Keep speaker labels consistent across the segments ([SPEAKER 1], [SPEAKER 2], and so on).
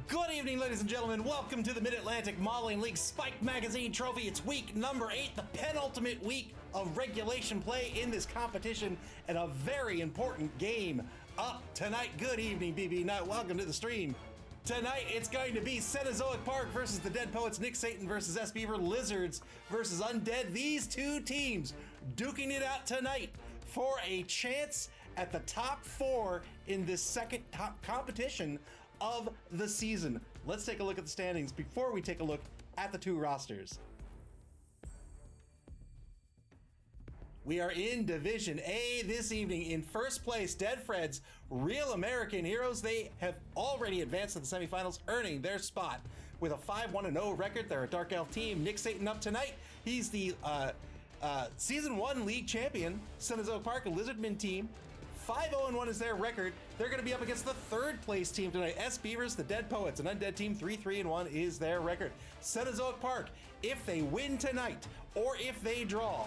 [SPEAKER 1] Good evening, ladies and gentlemen. Welcome to the Mid-Atlantic Modeling League Spike Magazine Trophy. It's week number 8, the penultimate week of regulation play in this competition, and a very important game up tonight. Good evening, BB Nut. Welcome to the stream. Tonight, it's going to be Cenozoic Park versus the Dead Poets, Nick Satan versus S. Beaver, Lizards versus Undead. These two teams duking it out tonight for a chance at the top 4 in this second top competition of the season. Let's take a look at the standings before we take a look at the two rosters. We are in Division A this evening. In first place, Dead Fred's Real American Heroes. They have already advanced to the semifinals, earning their spot with a 5-1-0 record. They're a Dark Elf team. Nick Satan up tonight. He's the Season 1 league champion. Cenozoic Park, a Lizardman team. 5-0-1 is their record. They're going to be up against the third place team tonight. S. Beavers, the Dead Poets, an Undead team. 3-3-1 is their record. Cenozoic Park, if they win tonight or if they draw,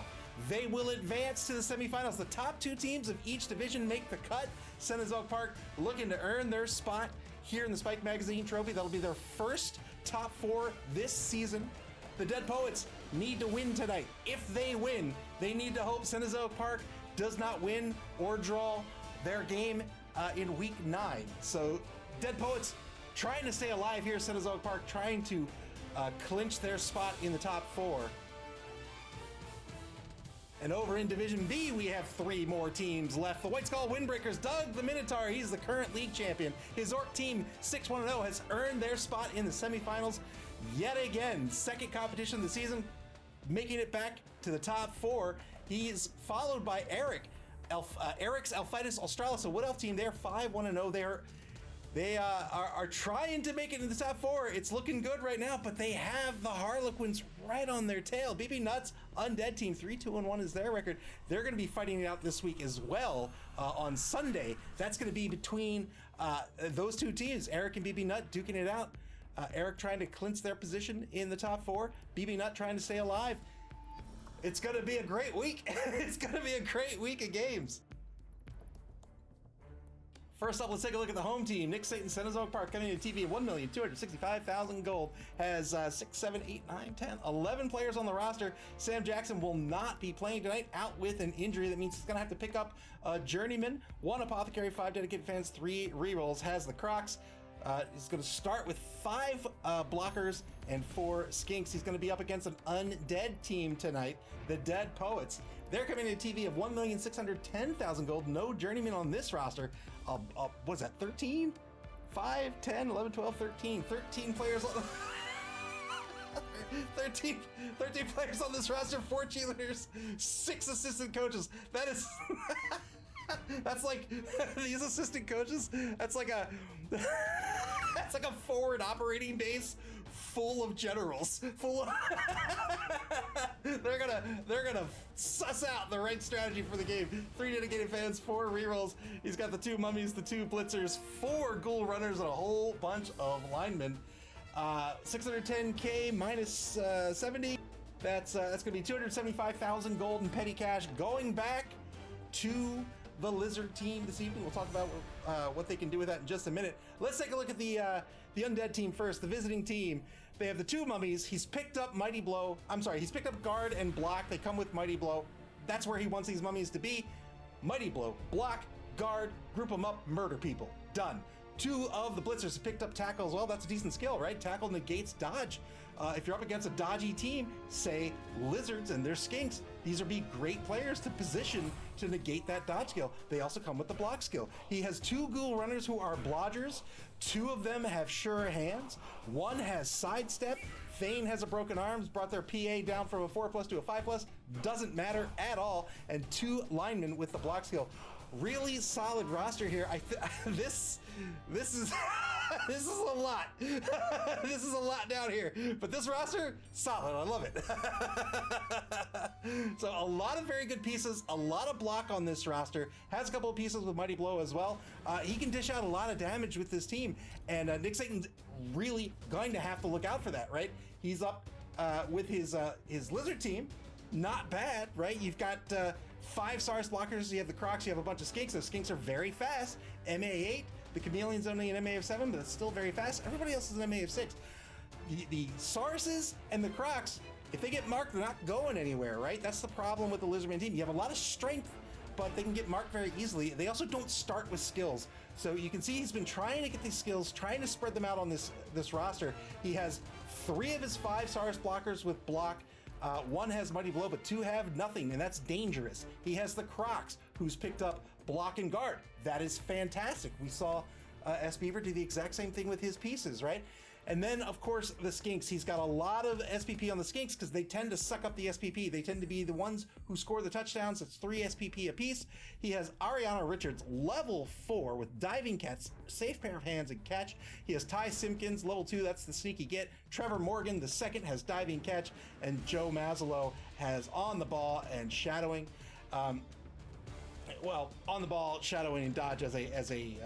[SPEAKER 1] they will advance to the semifinals. The top 2 teams of each division make the cut. Cenozoic Park looking to earn their spot here in the Spike Magazine Trophy. That'll be their first top 4 this season. The Dead Poets need to win tonight. If they win, they need to hope Cenozoic Park does not win or draw their game in week 9. So Dead Poets trying to stay alive here. Cenozoic Park trying to clinch their spot in the top 4. And over in Division B, we have 3 more teams left. The White Skull Windbreakers, Doug the Minotaur, he's the current league champion. His Orc team, 6-1-0, has earned their spot in the semifinals yet again. Second competition of the season, making it back to the top 4. He's followed by Eric. Eric's Alphitis Australis, a Wood Elf team. They're 5-1-0. They are trying to make it in the top 4. It's looking good right now, but they have the Harlequins right on their tail. BB Nuts, Undead team, 3-2-1 is their record. They're going to be fighting it out this week as well on Sunday. That's going to be between those two teams, Eric and BB Nut duking it out. Eric trying to clinch their position in the top 4. BB Nut trying to stay alive. It's going to be a great week. It's going to be a great week of games. First up, let's take a look at the home team. Nick Satan, Cenozoic Park, coming in a TV of 1,265,000 gold. Has 6, 7, 8, 9, 10, 11 players on the roster. Sam Jackson will not be playing tonight, out with an injury. That means he's going to have to pick up a Journeyman, 1 Apothecary, 5 Dedicated Fans, 3 rerolls. Has the Crocs. He's going to start with 5 blockers and 4 skinks. He's going to be up against an Undead team tonight, the Dead Poets. They're coming in a TV of 1,610,000 gold. No Journeyman on this roster. What's that, 13? 5, 10, 11, 12, 13. 13 players on 13 players on this roster, 4 cheerleaders, 6 assistant coaches. That is... That's like these assistant coaches. That's like a forward operating base full of generals. Full of they're gonna suss out the right strategy for the game. 3 dedicated fans, 4 rerolls. He's got the 2 mummies, the 2 blitzers, 4 ghoul runners, and a whole bunch of linemen. 610k minus 70. That's gonna be 275,000 gold in petty cash going back to the Lizard team this evening. We'll talk about what they can do with that in just a minute. Let's take a look at the Undead team first, the visiting team. They have the 2 mummies. He's picked up Mighty Blow. He's picked up Guard and Block. They come with Mighty Blow. That's where he wants these mummies to be. Mighty Blow, Block, Guard, group them up, murder people. Done. 2 of the blitzers have picked up Tackle as well. That's a decent skill, right? Tackle negates dodge. If you're up against a dodgy team, say Lizards and their Skinks, these would be great players to position to negate that dodge skill. They also come with the block skill. He has 2 ghoul runners who are blodgers. 2 of them have sure hands. 1 has sidestep. Thane has a broken arms, brought their PA down from a 4+ to a 5+. Doesn't matter at all. And 2 linemen with the block skill. Really solid roster here. This is this is a lot. This is a lot down here. But this roster, solid. I love it. So a lot of very good pieces, a lot of block on this roster. Has a couple of pieces with Mighty Blow as well. He can dish out a lot of damage with this team, and Nick Satan's really going to have to look out for that, right? He's up with his Lizard team. Not bad, right? You've got 5 SARS blockers, you have the Crocs, you have a bunch of Skinks. Those Skinks are very fast. MA8, The Chameleon's only an MA of 7, but it's still very fast. Everybody else is an MA of 6. The Sauruses and the Crocs, if they get marked, they're not going anywhere, right? That's the problem with the Lizardman team. You have a lot of strength, but they can get marked very easily. They also don't start with skills. So you can see he's been trying to get these skills, trying to spread them out on this roster. He has 3 of his 5 Saurus blockers with block. 1 has Mighty Blow, but 2 have nothing, and that's dangerous. He has the Crocs, who's picked up block and guard. That is fantastic. We saw S-Beaver do the exact same thing with his pieces, right? And then, of course, the Skinks. He's got a lot of SPP on the Skinks because they tend to suck up the SPP. They tend to be the ones who score the touchdowns. It's 3 SPP apiece. He has Ariana Richards, level 4 with diving catch, safe pair of hands and catch. He has Ty Simpkins, level 2, that's the sneaky get. Trevor Morgan, the second, has diving catch. And Joe Mazzulo has on the ball and shadowing. Well, on the ball, shadowing and dodge as a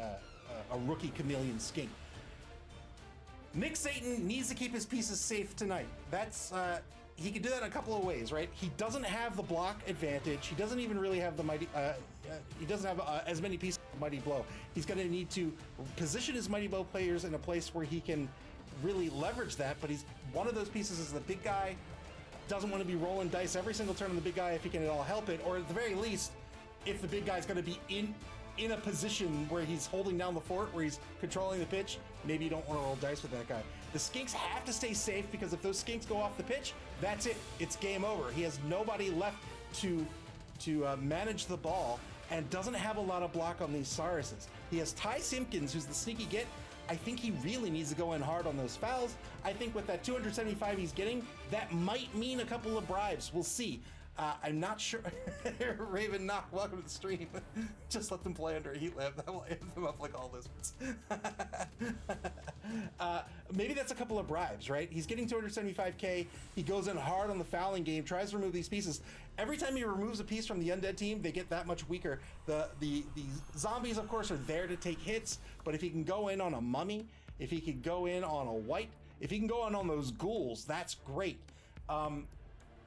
[SPEAKER 1] rookie chameleon skink. Nick Satan needs to keep his pieces safe tonight. That's he can do that in a couple of ways, right? He doesn't have the block advantage. He doesn't even really have the mighty. He doesn't have as many pieces of Mighty Blow. He's going to need to position his Mighty Blow players in a place where he can really leverage that. But he's one of those pieces is the big guy. Doesn't want to be rolling dice every single turn on the big guy if he can at all help it, or at the very least, if the big guy's going to be in a position where he's holding down the fort, where he's controlling the pitch, maybe you don't want to roll dice with that guy. The Skinks have to stay safe because if those Skinks go off the pitch, that's it. It's game over. He has nobody left to manage the ball and doesn't have a lot of block on these Sauruses. He has Ty Simpkins, who's the sneaky get. I think he really needs to go in hard on those fouls. I think with that 275 he's getting, that might mean a couple of bribes. We'll see. I'm not sure. Raven Knock, welcome to the stream. Just let them play under a heat lamp. That will amp them up like all lizards. Maybe that's a couple of bribes, right? He's getting 275k. He goes in hard on the fouling game, tries to remove these pieces. Every time he removes a piece from the undead team, they get that much weaker. The zombies, of course, are there to take hits, but if he can go in on a mummy, if he can go in on a white, if he can go in on those ghouls, that's great.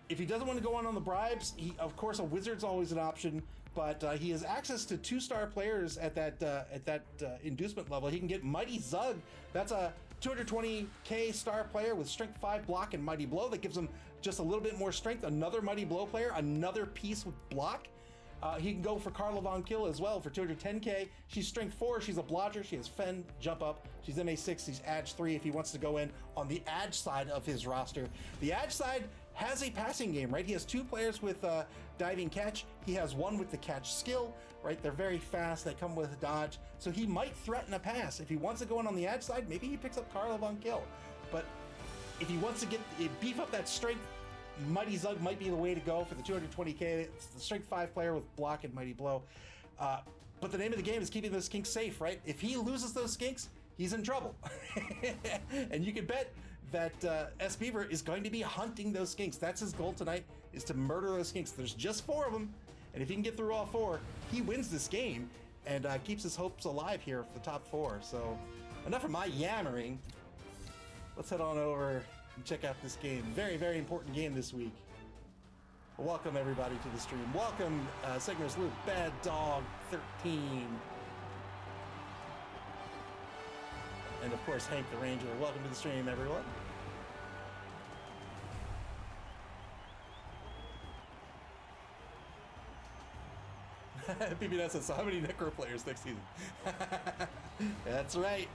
[SPEAKER 1] If he doesn't want to go on the bribes, of course, a wizard's always an option, but he has access to 2-star players at that inducement level. He can get Mighty Zug. That's a 220k star player with strength 5 block and Mighty Blow. That gives him just a little bit more strength. Another Mighty Blow player, another piece with block. He can go for Carla Von Kill as well for 210k. She's strength 4. She's a blodger. She has Fend, jump up. She's MA6. She's Edge 3 if he wants to go in on the Edge side of his roster. The Edge side has a passing game, right? He has 2 players with diving catch. He has 1 with the catch skill, right? They're very fast. They come with dodge. So he might threaten a pass. If he wants to go in on the Edge side, maybe he picks up Carla Von Kill. But if he wants to beef up that strength, Mighty Zug might be the way to go for the 220k. It's the strength 5 player with block and Mighty Blow. But the name of the game is keeping those Skinks safe, right? If he loses those Skinks, he's in trouble. And you can bet that S-Beaver is going to be hunting those Skinks. That's his goal tonight, is to murder those Skinks. There's just 4 of them, and if he can get through all 4, he wins this game and keeps his hopes alive here for the top 4. So enough of my yammering. Let's head on over and check out this game. Very, very important game this week. Welcome everybody to the stream. Welcome Sigmar's Loop, Bad Dog 13. And of course, Hank the Ranger. Welcome to the stream, everyone. PBS says, so how many Necro players next season? That's right.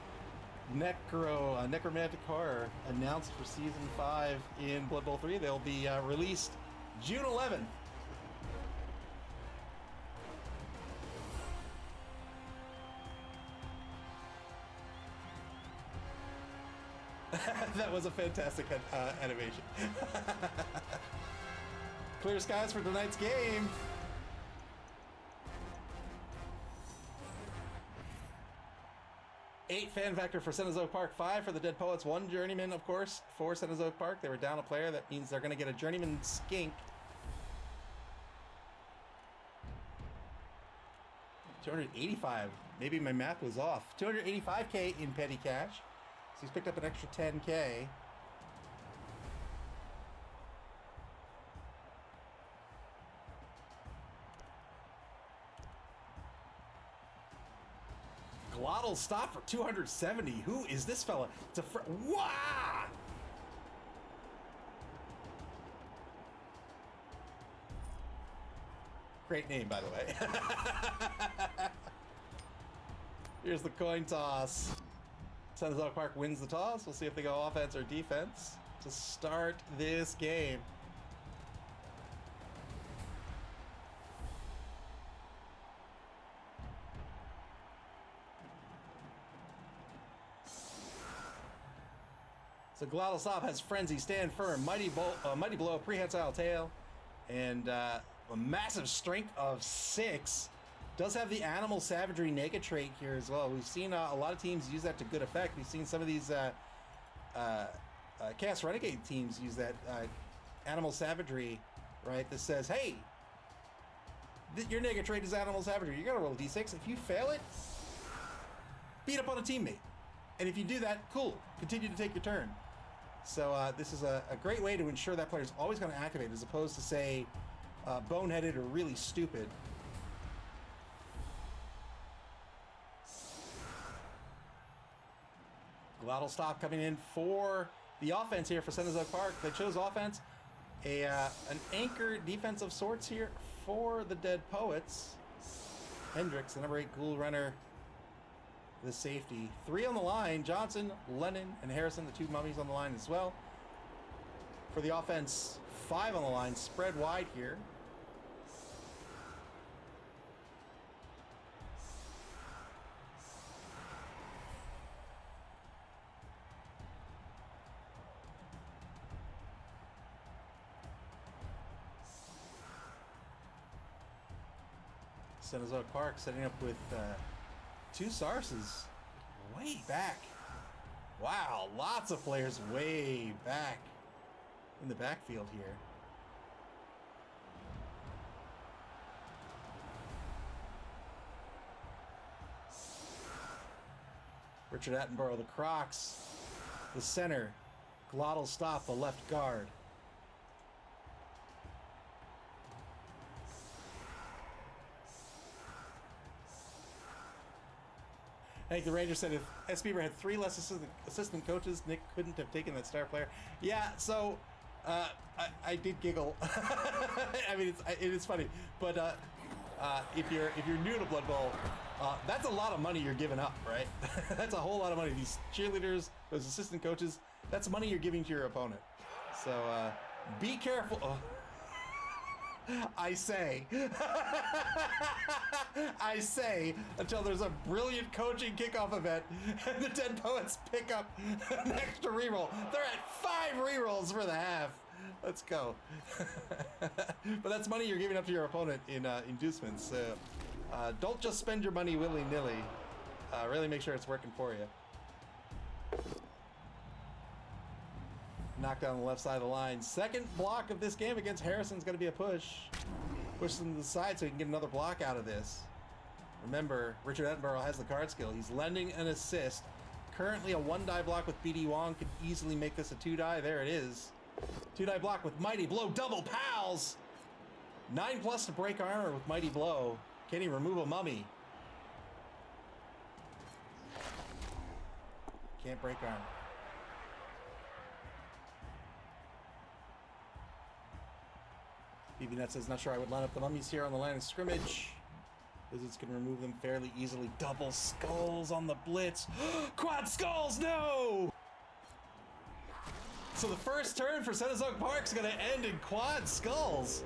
[SPEAKER 1] Necromantic Horror announced for Season 5 in Blood Bowl 3. They'll be released June 11th. That was a fantastic animation. Clear skies for tonight's game. Eight fan factor for Cenozoic Park, 5 for the Dead Poets, 1 journeyman, of course, for Cenozoic Park. They were down a player. That means they're going to get a journeyman skink. 285. Maybe my math was off. 285k in petty cash. So he's picked up an extra 10k. Glottal stop for 270. Who is this fella? It's a wow! Great name, by the way. Here's the coin toss. Cenozoic Park wins the toss. We'll see if they go offense or defense to start this game. So Glottal Stop has Frenzy, Stand Firm, Mighty Blow, Prehensile Tail, and a massive strength of 6. Does have the Animal Savagery Nega trait here as well. We've seen a lot of teams use that to good effect. We've seen some of these Chaos Renegade teams use that Animal Savagery, right? That says, hey, your Nega trait is Animal Savagery. You gotta roll a d6. If you fail it, beat up on a teammate. And if you do that, cool. Continue to take your turn. So this is a great way to ensure that player's always going to activate, as opposed to, say, boneheaded or really stupid. Glottal Stop coming in for the offense here for Cenozoic Park. They chose offense. An anchor defense of sorts here for the Dead Poets. Hendricks, the number 8 Ghoul Runner, the safety. 3 on the line. Johnson, Lennon, and Harrison, the 2 mummies on the line as well. For the offense, 5 on the line. Spread wide here. Cenozoic Park setting up with 2 Sarses way back. Wow, lots of players way back in the backfield here. Richard Attenborough, the Crocs, the center. Glottal Stop, the left guard. I think the Ranger said if S. Beaver had 3 less assistant coaches, Nick couldn't have taken that star player. Yeah, so I did giggle. I mean, it is funny, but if you're new to Blood Bowl, that's a lot of money you're giving up, right? That's a whole lot of money. These cheerleaders, those assistant coaches, that's money you're giving to your opponent. So be careful. Oh. I say until there's a brilliant coaching kickoff event and the Dead Poets pick up an extra reroll. They're at 5 rerolls for the half. Let's go. But that's money you're giving up to your opponent in inducements. So don't just spend your money willy-nilly. Really make sure it's working for you. Knocked down the left side of the line. Second block of this game against Harrison's going to be a push. Push them to the side so he can get another block out of this. Remember, Richard Attenborough has the card skill. He's lending an assist. Currently a 1-die block with BD Wong could easily make this a 2-die. There it is. 2-die block with Mighty Blow. Double pals! 9+ to break armor with Mighty Blow. Can he remove a mummy? Can't break armor. BB-Nut says, not sure I would line up the mummies here on the line of scrimmage. Wizards can remove them fairly easily. Double skulls on the blitz. Quad skulls, no! So the first turn for Cenozoic Park is going to end in quad skulls.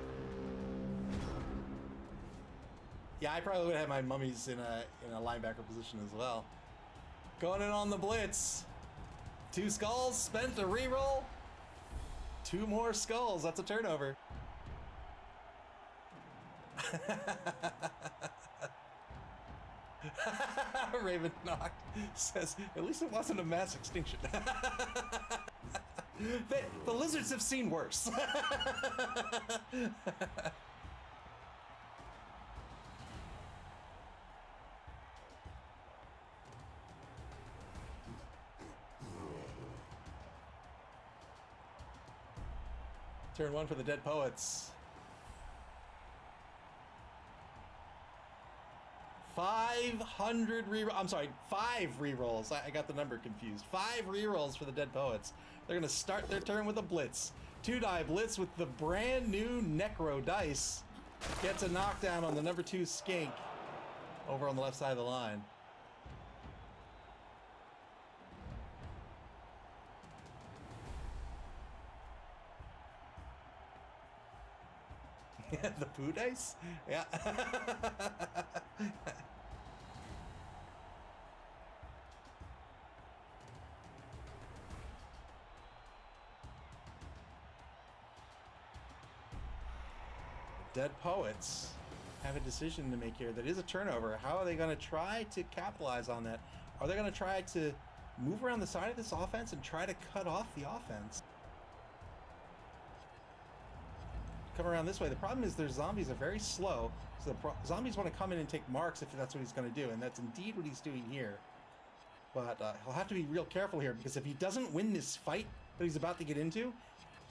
[SPEAKER 1] Yeah, I probably would have my mummies in a linebacker position as well. Going in on the blitz. 2 skulls, spent a reroll. 2 more skulls, that's a turnover. Raven Knocked says, at least it wasn't a mass extinction. The lizards have seen worse. Turn 1 for the Dead Poets. 5 500 I'm sorry, 5 rerolls. I got the number confused. 5 rerolls for the Dead Poets. They're gonna start their turn with a blitz. 2-die blitz with the brand new Necro dice. Gets a knockdown on the number 2 Skink over on the left side of the line. The poo dice? Yeah. Dead Poets have a decision to make here. That is a turnover. How are they going to try to capitalize on that? Are they going to try to move around the side of this offense and try to cut off the offense? Come around this way. The problem is their zombies are very slow, so the zombies want to come in and take marks if that's what he's going to do, and that's indeed what he's doing here. But he'll have to be real careful here, because if he doesn't win this fight that he's about to get into,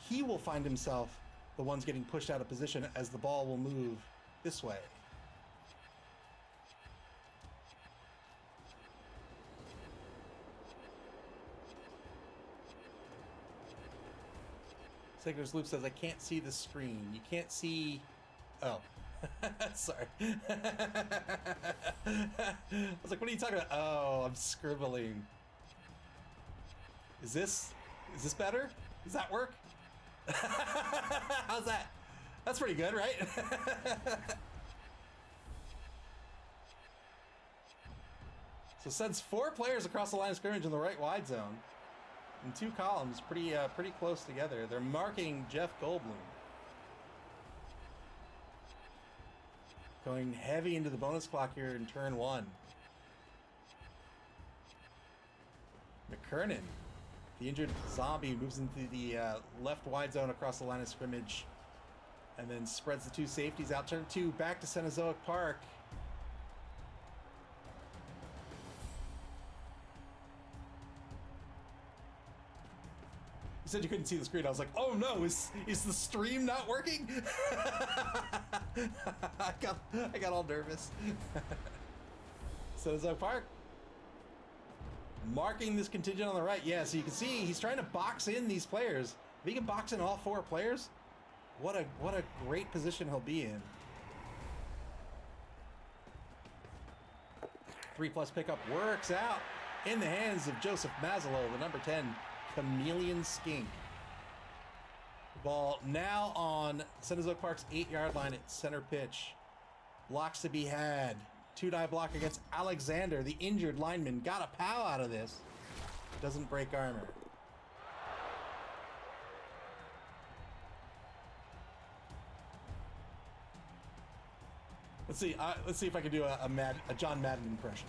[SPEAKER 1] he will find himself the ones getting pushed out of position as the ball will move this way. Sigur's Loop says, I can't see the screen. You can't see... Oh. Sorry. I was like, what are you talking about? Oh, I'm scribbling. Is this better? Does that work? How's that? That's pretty good, right? So sends 4 players across the line of scrimmage in the right wide zone. In 2 columns, pretty close together. They're marking Jeff Goldblum. Going heavy into the bonus clock here in turn 1. McKernan, the injured zombie, moves into the left wide zone across the line of scrimmage, and then spreads the 2 safeties out. Turn 2, back to Cenozoic Park. You said you couldn't see the screen. I was like, oh no, is the stream not working? I got all nervous. Cenozoic Park. Marking this contingent on the right. Yeah, so you can see he's trying to box in these players. If he can box in all 4 players, what a great position he'll be in. 3+ pickup works out in the hands of Joseph Mazalo, the number 10 Chameleon Skink. Ball now on Cenozoic Park's 8-yard line at center pitch. Blocks to be had. 2-die block against Alexander, the injured lineman. Got a POW out of this. Doesn't break armor. Let's see if I can do a John Madden impression.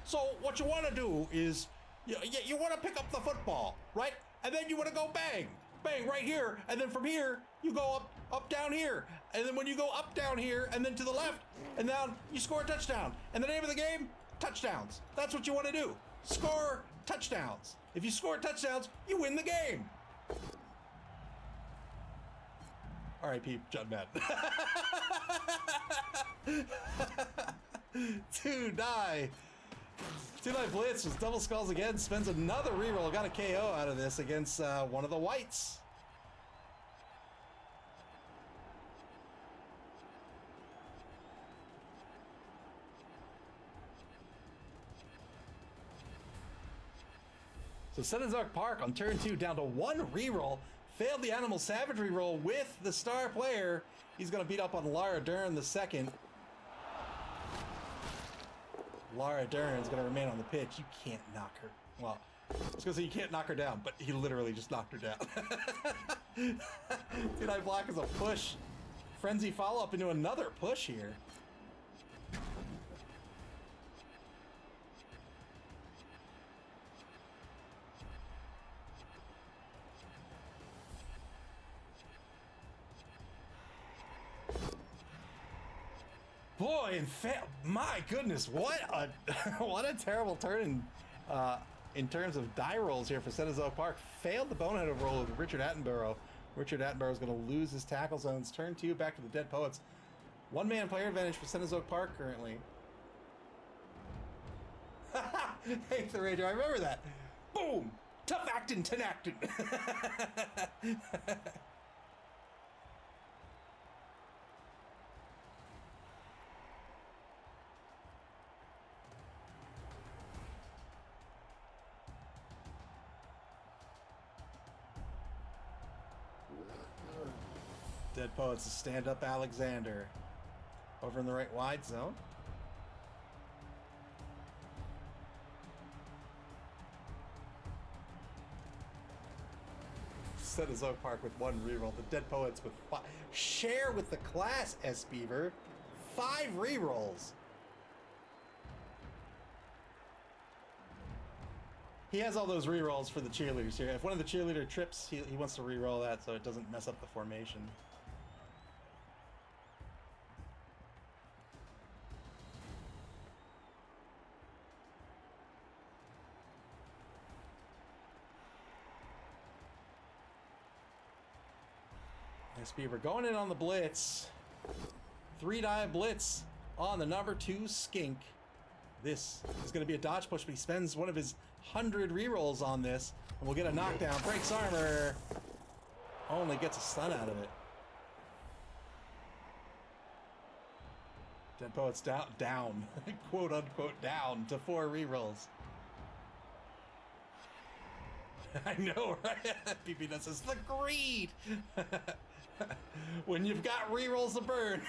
[SPEAKER 1] So what you want to do is you want to pick up the football, right? And then you want to go bang, bang right here, and then from here you go up, down here, and then when you go up, down here, and then to the left, and down, you score a touchdown. And the name of the game, touchdowns. That's what you want to do. Score touchdowns. If you score touchdowns, you win the game. R.I.P. John Madden. 2-die blitz with double skulls again. Spends another reroll. Got a KO out of this against one of the whites. So Cenozoic Park on turn 2 down to 1 reroll. Failed the Animal Savagery roll with the star player. He's going to beat up on Lara Dern the second. Lara Dern's going to remain on the pitch. You can't knock her. Well, I was going to say you can't knock her down, but he literally just knocked her down. 2-die block is a push. Frenzy follow-up into another push here. Boy, my goodness, what a terrible turn in terms of die rolls here for Cenozoic Park. Failed the bonehead roll with Richard Attenborough. Richard Attenborough is going to lose his tackle zones. Turn 2 back to the Dead Poets. 1-man player advantage for Cenozoic Park currently. Hank the Ranger, I remember that. Boom! Tough actin', tenactin'. Dead Poets, stand up Alexander. Over in the right wide zone. Cenozoic Park with 1 reroll. The Dead Poets with 5. Share with the class, S. Beaver. 5 rerolls. He has all those rerolls for the cheerleaders here. If one of the cheerleader trips, he wants to reroll that so it doesn't mess up the formation. Yes, Beaver going in on the blitz. 3-die blitz on the number 2 skink. This is going to be a dodge push, but he spends one of his 100 rerolls on this, and we'll get a knockdown. Breaks armor. Only gets a stun out of it. Dead Poet's down, quote unquote down to 4 rerolls. I know, right? PP says the greed. When you've got rerolls to burn.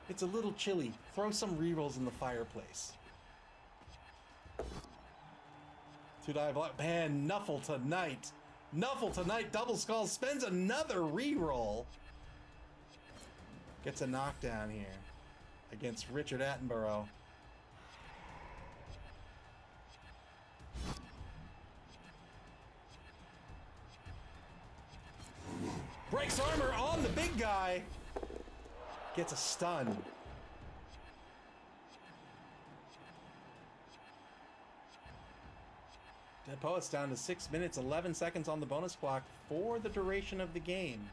[SPEAKER 1] It's a little chilly. Throw some rerolls in the fireplace. 2-die block. Man, Nuffle tonight. Nuffle tonight. Double Skull spends another reroll. Gets a knockdown here against Richard Attenborough. Breaks armor on the big guy. Gets a stun. Dead Poet's down to 6 minutes, 11 seconds on the bonus clock for the duration of the game.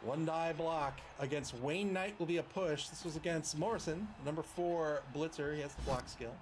[SPEAKER 1] 1-die block against Wayne Knight will be a push. This was against Morrison, number 4 blitzer. He has the block skill.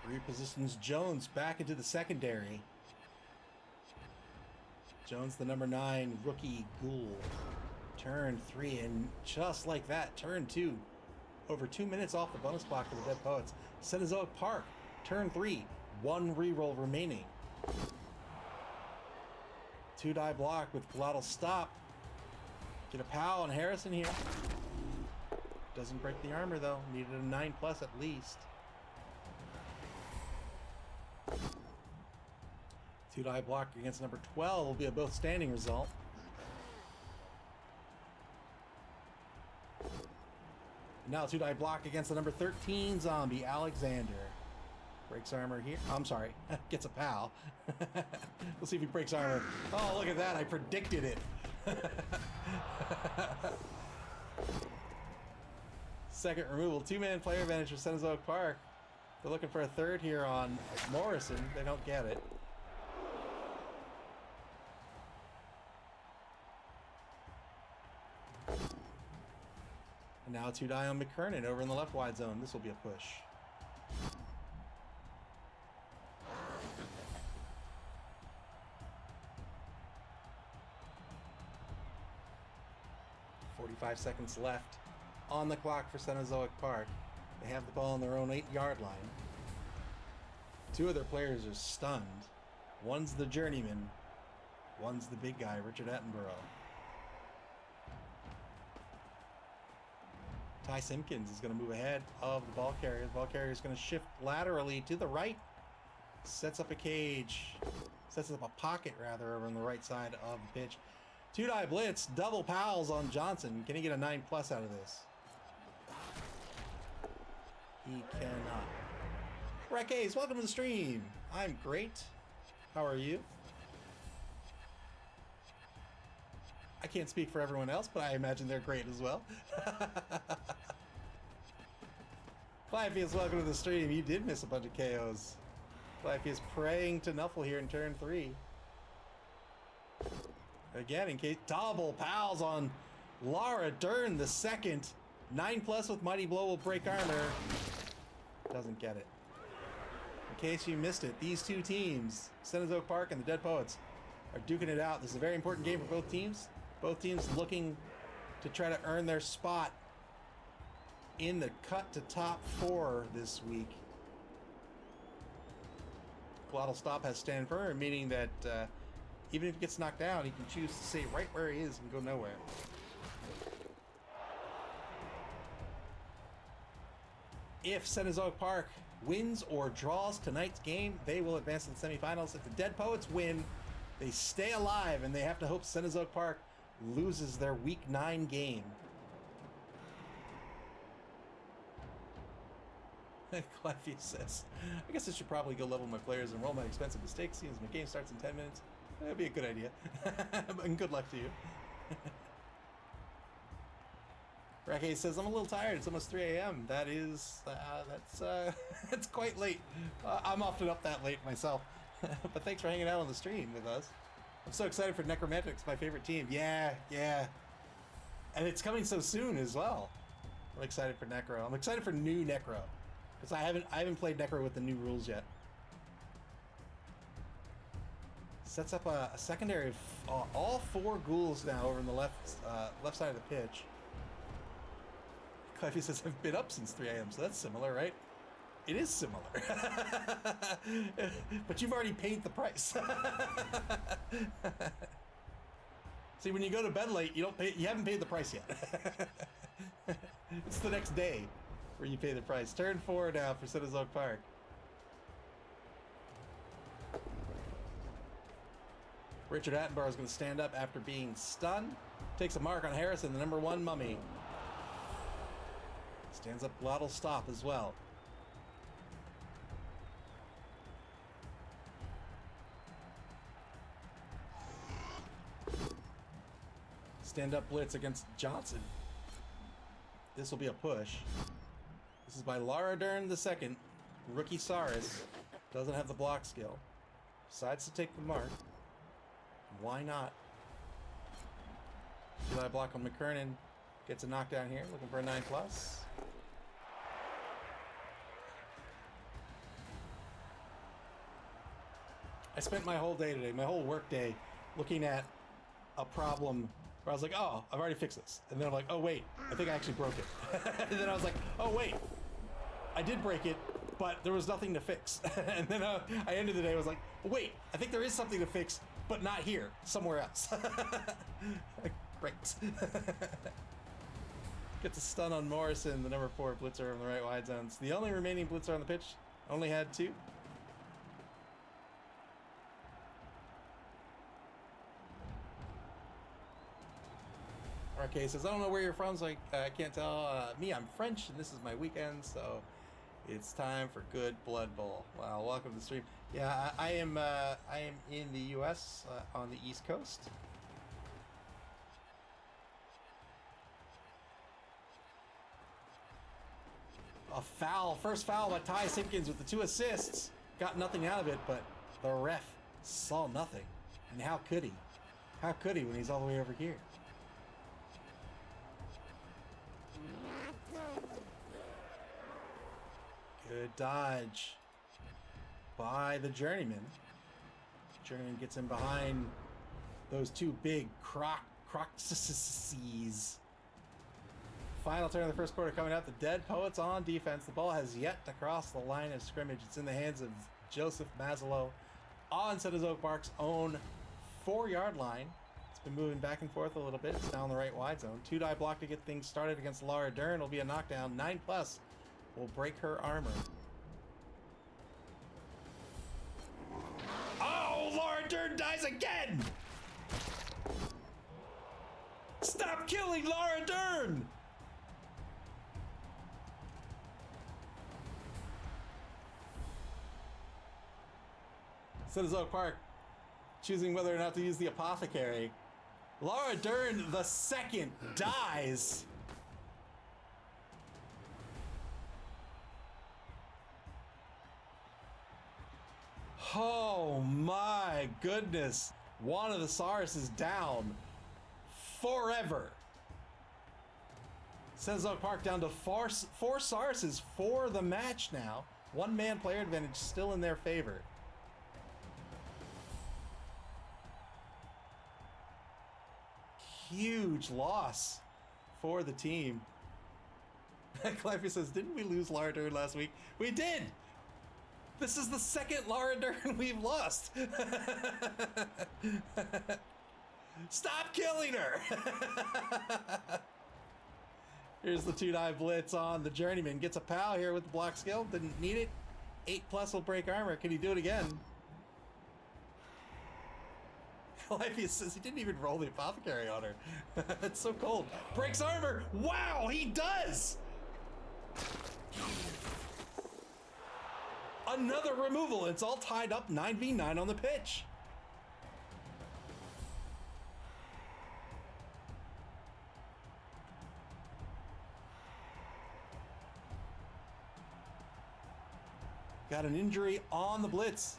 [SPEAKER 1] Repositions Jones back into the secondary. Jones, the number 9 rookie ghoul. Turn 3, and just like that, turn 2. Over 2 minutes off the bonus clock for the Dead Poets. Cenozoic Park, turn 3. 1 reroll remaining. 2-die block with Glottal stop. Get a POW on Harrison here. Doesn't break the armor though. Needed a 9+ at least. 2-die block against number 12 will be a both standing result. And now 2-die block against the number 13 zombie, Alexander. Breaks armor here. I'm sorry, gets a POW. We'll see if he breaks armor. Oh, look at that, I predicted it. Second removal, 2-man player advantage for Cenozoic Park. They're looking for a third here on Morrison. They don't get it. And now 2-die on McKernan over in the left wide zone. This will be a push. .45 seconds left on the clock for Cenozoic Park. They have the ball on their own 8-yard line. 2 of their players are stunned. One's the journeyman. One's the big guy, Richard Attenborough. Ty Simpkins is going to move ahead of the ball carrier. The ball carrier is going to shift laterally to the right. Sets up a cage. Sets up a pocket, rather, over on the right side of the pitch. 2-die blitz. Double pals on Johnson. Can he get a 9+ out of this? He cannot. Rakesh, welcome to the stream. I'm great. How are you? I can't speak for everyone else, but I imagine they're great as well. Clyfius, welcome to the stream. You did miss a bunch of KOs. Clyfius praying to Nuffle here in turn 3. Again, in case double pals on Lara Dern the second. 9+ with Mighty Blow will break armor. Doesn't get it. In case you missed it, these two teams, Cenozoic Park and the Dead Poets, are duking it out. This is a very important game for both teams. Both teams looking to try to earn their spot in the cut to top 4 this week. Glottal Stop has stand firm, meaning that even if he gets knocked down, he can choose to stay right where he is and go nowhere. If Cenozoic Park wins or draws tonight's game, they will advance to the semifinals. If the Dead Poets win, they stay alive, and they have to hope Cenozoic Park loses their Week 9 game. Cleffy says, I guess I should probably go level my players and roll my expensive mistakes since my game starts in 10 minutes. That'd be a good idea. And good luck to you. Rakesh says, I'm a little tired. It's almost 3 a.m. That is, that's quite late. I'm often up that late myself. But thanks for hanging out on the stream with us. I'm so excited for Necromantics, my favorite team. Yeah. And it's coming so soon as well. I'm excited for Necro. I'm excited for new Necro. Because I haven't played Necro with the new rules yet. Sets up a secondary of all 4 ghouls now over on the left side of the pitch. Cleffy says, I've been up since 3 a.m., so that's similar, right? It is similar. But you've already paid the price. See, when you go to bed late, you haven't paid the price yet. It's the next day where you pay the price. Turn 4 now for Cenozoic Park. Richard Attenborough is going to stand up after being stunned. Takes a mark on Harrison, the number 1 mummy. Stands up Glottal Stop as well. Stand up Blitz against Johnson. This will be a push. This is by Lara Dern the second. Rookie Saris. Doesn't have the block skill. Decides to take the mark. Why not? July block on McKernan. Gets a knockdown here. Looking for a 9+. I spent my whole day today, my whole work day, looking at a problem where I was like, oh, I've already fixed this. And then I'm like, oh, wait, I think I actually broke it. And then I was like, oh, wait, I did break it, but there was nothing to fix. And then I ended the day, I was like, wait, I think there is something to fix, but not here, somewhere else. Great. Gets a stun on Morrison, the number 4 blitzer on the right wide zone. It's the only remaining blitzer on the pitch. Only had 2. RK says, I don't know where you're from, so I can't tell. Me, I'm French, and this is my weekend, so it's time for good Blood Bowl. Wow, welcome to the stream. Yeah, I am in the U.S. On the East Coast. A foul, first foul by Ty Simpkins with the 2 assists. Got nothing out of it, but the ref saw nothing. And how could he? How could he when he's all the way over here? Good dodge by the Journeyman. Journeyman gets in behind those 2 big Crocs. Final turn of the first quarter coming up. The Dead Poets on defense. The ball has yet to cross the line of scrimmage. It's in the hands of Joseph Mazzello on Cenozoic Park's own 4-yard line. It's been moving back and forth a little bit. It's now in the right wide zone. 2-die block to get things started against Lara Dern. Will be a knockdown. 9+ will break her armor. Oh, Lara Dern dies again! Stop killing Lara Dern! Cenozoic Park choosing whether or not to use the apothecary. Laura Dern the second dies. Oh my goodness. One of the Saurus is down forever. Cenozoic Park down to four Sauruses for the match now. One man player advantage still in their favor. Huge loss for the team. Cliffy says, didn't we lose Laura Dern last week? We did! This is the second Laura Dern we've lost. Stop killing her! Here's the 2-9 blitz on the Journeyman. Gets a POW here with the block skill. Didn't need it. 8+ will break armor. Can he do it again? Calliphius says he didn't even roll the apothecary on her. It's so cold. Breaks armor! Wow, he does! Another removal. It's all tied up 9v9 on the pitch. Got an injury on the blitz.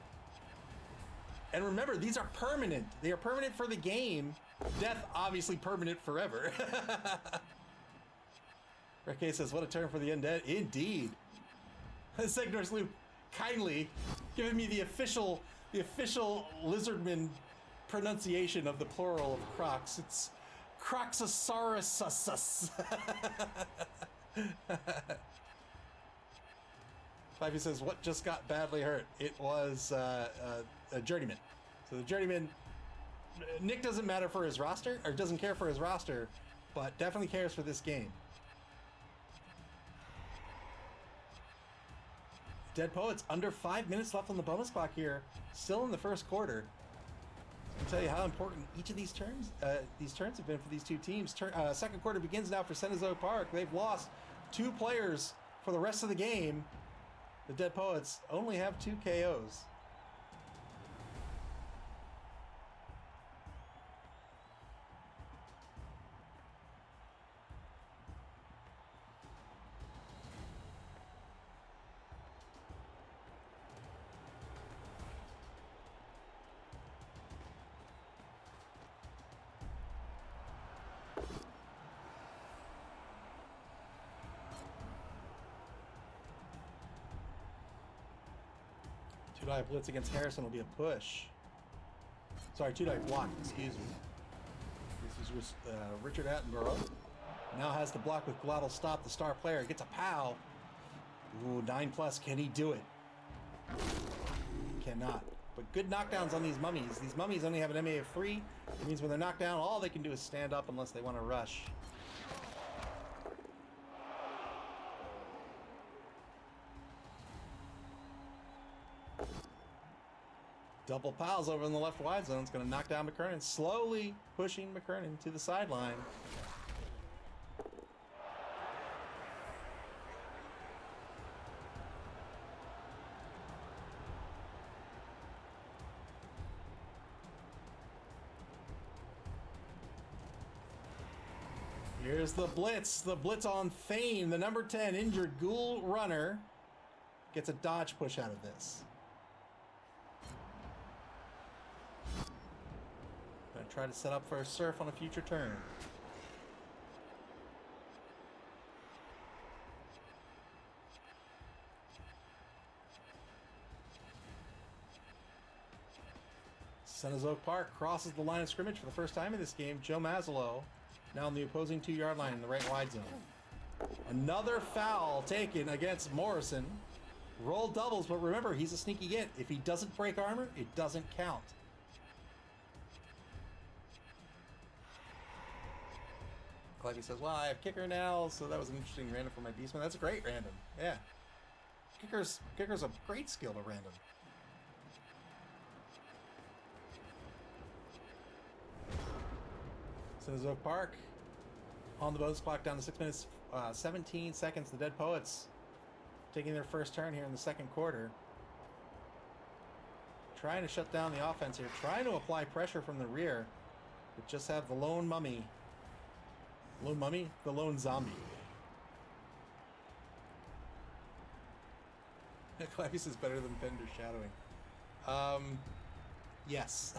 [SPEAKER 1] And remember, these are permanent. They are permanent for the game. Death, obviously permanent forever. Reke says, what a turn for the undead. Indeed. Segnor's Loop kindly giving me the official lizardman pronunciation of the plural of Crocs. It's Croxosaurus. Fivey says, what just got badly hurt? It was a Journeyman. So the Journeyman, Nick doesn't matter for his roster, or doesn't care for his roster, but definitely cares for this game. Dead Poets, under 5 minutes left on the bonus clock here, still in the first quarter. I'll tell you how important each of these turns have been for these two teams. Second quarter begins now for Cenozoic Park. They've lost 2 players for the rest of the game. The Dead Poets only have 2 KOs. Two-die blitz against Harrison will be a push. Sorry, two-die block, excuse me. This is Richard Attenborough. Now has the block with Glottal Stop, the star player. Gets a POW. Ooh, 9+, can he do it? He cannot. But good knockdowns on these mummies. These mummies only have an MA of 3. It means when they're knocked down, all they can do is stand up unless they want to rush. Double POWs over in the left wide zone. It's going to knock down McKernan, slowly pushing McKernan to the sideline. Here's the blitz on Thane, the number 10 injured ghoul runner. Gets a dodge push out of this. Try to set up for a surf on a future turn. Cenozoic Park crosses the line of scrimmage for the first time in this game. Joe Mazzulo now on the opposing 2-yard line in the right wide zone. Another foul taken against Morrison. Roll doubles, but remember, he's a sneaky get. If he doesn't break armor, it doesn't count. Cleggy says, well, I have kicker now, so that was an interesting random for my beastman. That's a great random. Yeah. Kicker's a great skill to random. Cenozoic Park on the bonus clock down to 6 minutes, 17 seconds. The Dead Poets taking their first turn here in the second quarter. trying to shut down the offense here, trying to apply pressure from the rear, but just have the lone mummy. Lone mummy? The lone zombie. Clavius is better than Fender shadowing. Yes.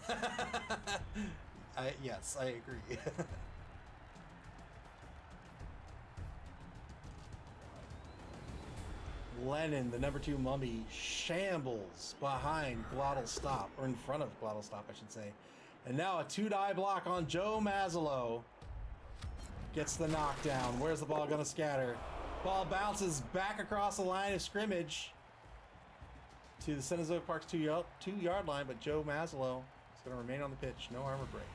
[SPEAKER 1] Yes, I agree. Lennon, the number 2 mummy, shambles behind Glottal Stop, or in front of Glottal Stop, I should say. And now a 2-die block on Joe Mazzulo. Gets the knockdown. Where's the ball going to scatter? Ball bounces back across the line of scrimmage to the Cenozoic Park's 2-yard line, but Joe Mazzulo is going to remain on the pitch. No armor break.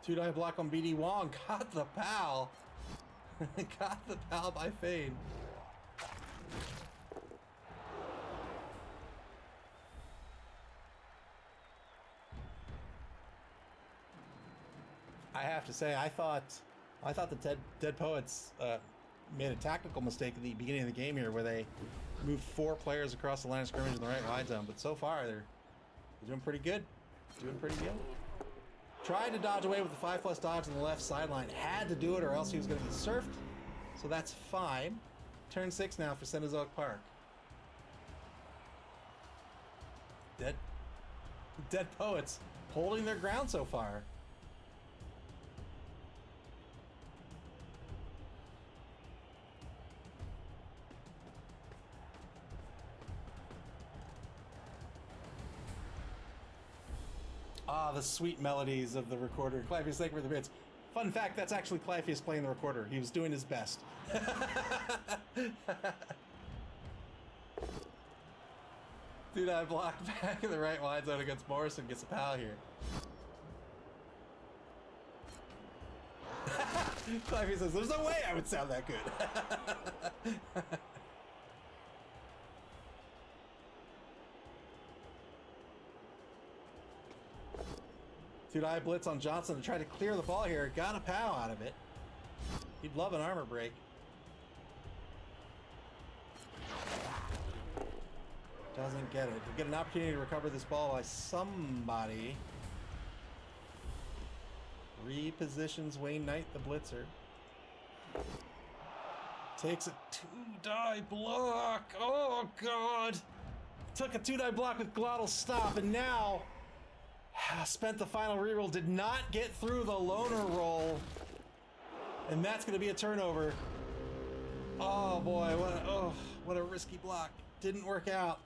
[SPEAKER 1] Two-die block on BD Wong. Got the pal. Got the pal by fade. I have to say, I thought the Dead Poets made a tactical mistake at the beginning of the game here, where they moved 4 players across the line of scrimmage in the right wide zone. But so far, they're doing pretty good. Doing pretty good. Tried to dodge away with the 5+ dodge on the left sideline. Had to do it, or else he was going to be surfed. So that's fine. Turn 6 now for Cenozoic Park. Dead Poets holding their ground so far. Ah, the sweet melodies of the recorder. Clavius, thank you for the bits. Fun fact, that's actually Clavius playing the recorder. He was doing his best. Dude, I blocked back in the right wide zone against Morrison. Gets a pal here. Clavius says, there's no way I would sound that good. Two-die blitz on Johnson to try to clear the ball here. Got a pow out of it. He'd love an armor break. Doesn't get it. He'll get an opportunity to recover this ball by somebody. Repositions Wayne Knight, the blitzer. Takes a 2-die block. Oh, God. Took a 2-die block with Glottal Stop, and now spent the final reroll, did not get through the loner roll, and that's going to be a turnover. Oh boy, what a risky block. Didn't work out.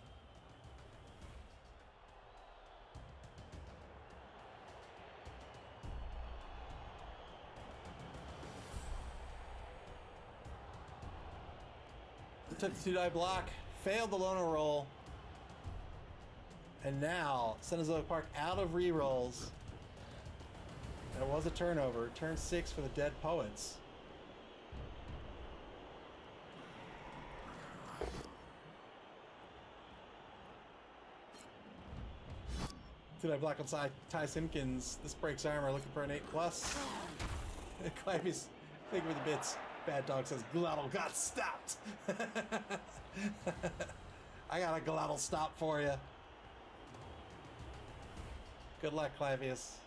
[SPEAKER 1] Took the 2-die block, failed the loner roll. And now, Cenozoic Park out of rerolls. There was a turnover. Turn 6 for the Dead Poets. Two-die block on Ty Simpkins. This breaks armor, looking for an 8+. Clavius, thank you for the bits. Bad Dog says, Glottal got stopped. I got a Glottal stop for you. Good luck, Clavius.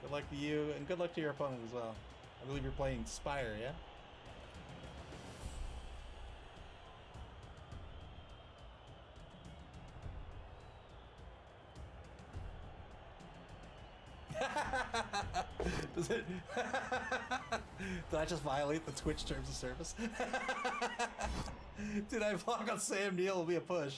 [SPEAKER 1] Good luck to you, and good luck to your opponent as well. I believe you're playing Spire, yeah? Does it? Did I just violate the Twitch terms of service? Did I block on Sam Neill? Will be a push.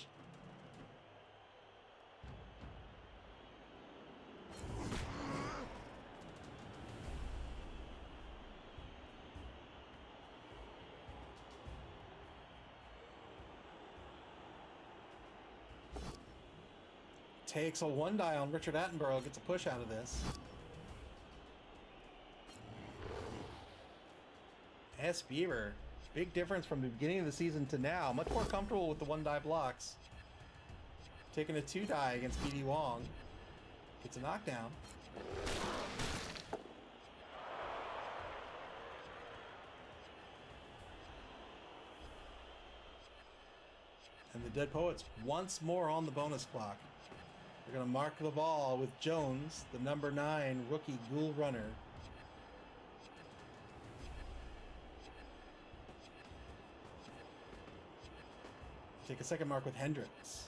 [SPEAKER 1] Takes a 1-die on Richard Attenborough, gets a push out of this. S. Beaver, big difference from the beginning of the season to now. Much more comfortable with the 1-die blocks. Taking a 2-die against BD Wong. Gets a knockdown. And the Dead Poets once more on the bonus clock. They're going to mark the ball with Jones, the number 9 rookie Ghoul Runner. Take a second mark with Hendricks.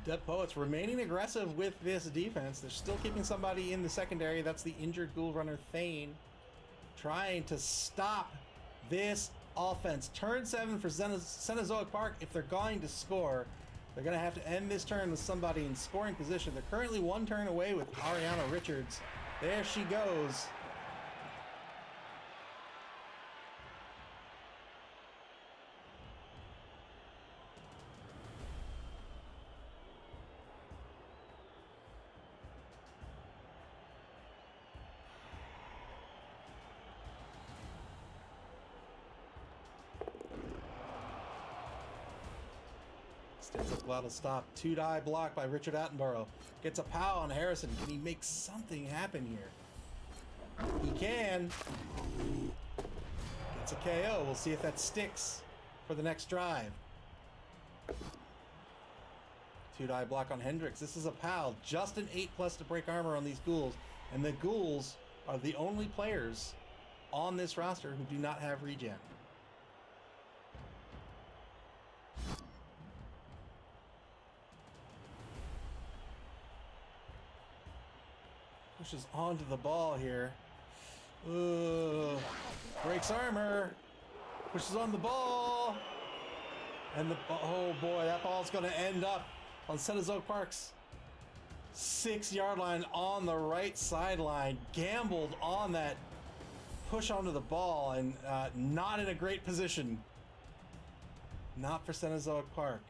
[SPEAKER 1] Dead Poets remaining aggressive with this defense. They're still keeping somebody in the secondary. That's the injured Ghoul Runner Thane. Trying to stop this offense. Turn 7 for Cenozoic Park. If they're going to score, they're going to have to end this turn with somebody in scoring position. They're currently 1 turn away with Ariana Richards. There she goes. Stands up glad to stop. 2-die block by Richard Attenborough. Gets a pow on Harrison. Can he make something happen here? He can. Gets a KO. We'll see if that sticks for the next drive. 2-die block on Hendricks. This is a PAL. Just an 8+ to break armor on these ghouls. And the ghouls are the only players on this roster who do not have regen. Pushes onto the ball here. Breaks armor. Pushes on the ball. And oh boy, that ball's going to end up on Cenozoic Park's 6-yard line on the right sideline. Gambled on that push onto the ball and not in a great position. Not for Cenozoic Park.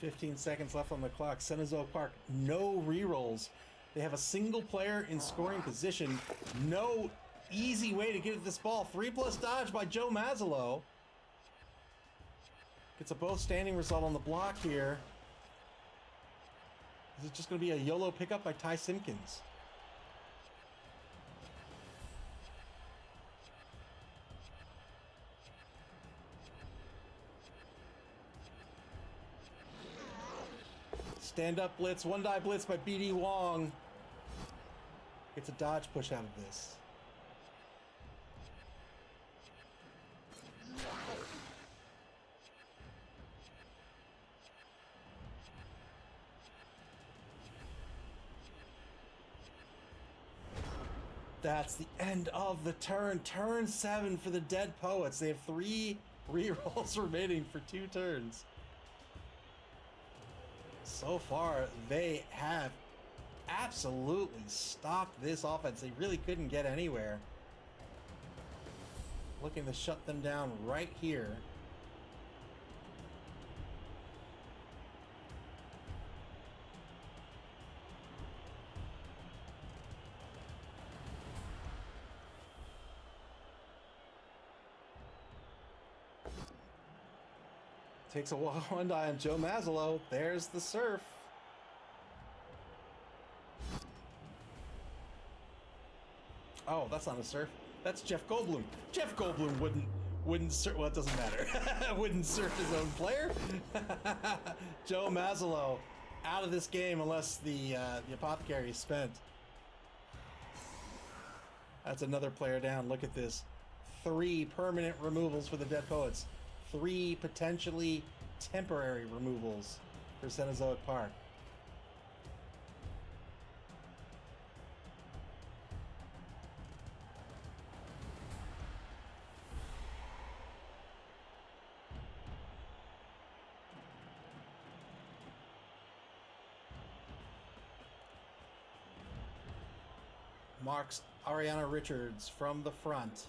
[SPEAKER 1] $15 seconds left on the clock. Cenozoic Park, no rerolls. They have a single player in scoring position. No easy way to get at this ball. 3+ dodge by Joe Mazzello. Gets a both standing result on the block here. Is it just going to be a YOLO pickup by Ty Simpkins? Stand up blitz, 1-die blitz by BD Wong. Gets a dodge push out of this. That's the end of the turn. Turn 7 for the Dead Poets. They have 3 rerolls remaining for 2 turns. So far, they have absolutely stopped this offense. They really couldn't get anywhere. Looking to shut them down right here. Takes a 1-die on Joe Mazzello. There's the surf. Oh, that's not a surf. That's Jeff Goldblum. Jeff Goldblum wouldn't surf. Well, it doesn't matter. Wouldn't surf his own player. Joe Mazzello out of this game unless the apothecary is spent. That's another player down. Look at this. 3 permanent removals for the Dead Poets. 3 potentially temporary removals for Cenozoic Park. marks Ariana Richards from the front.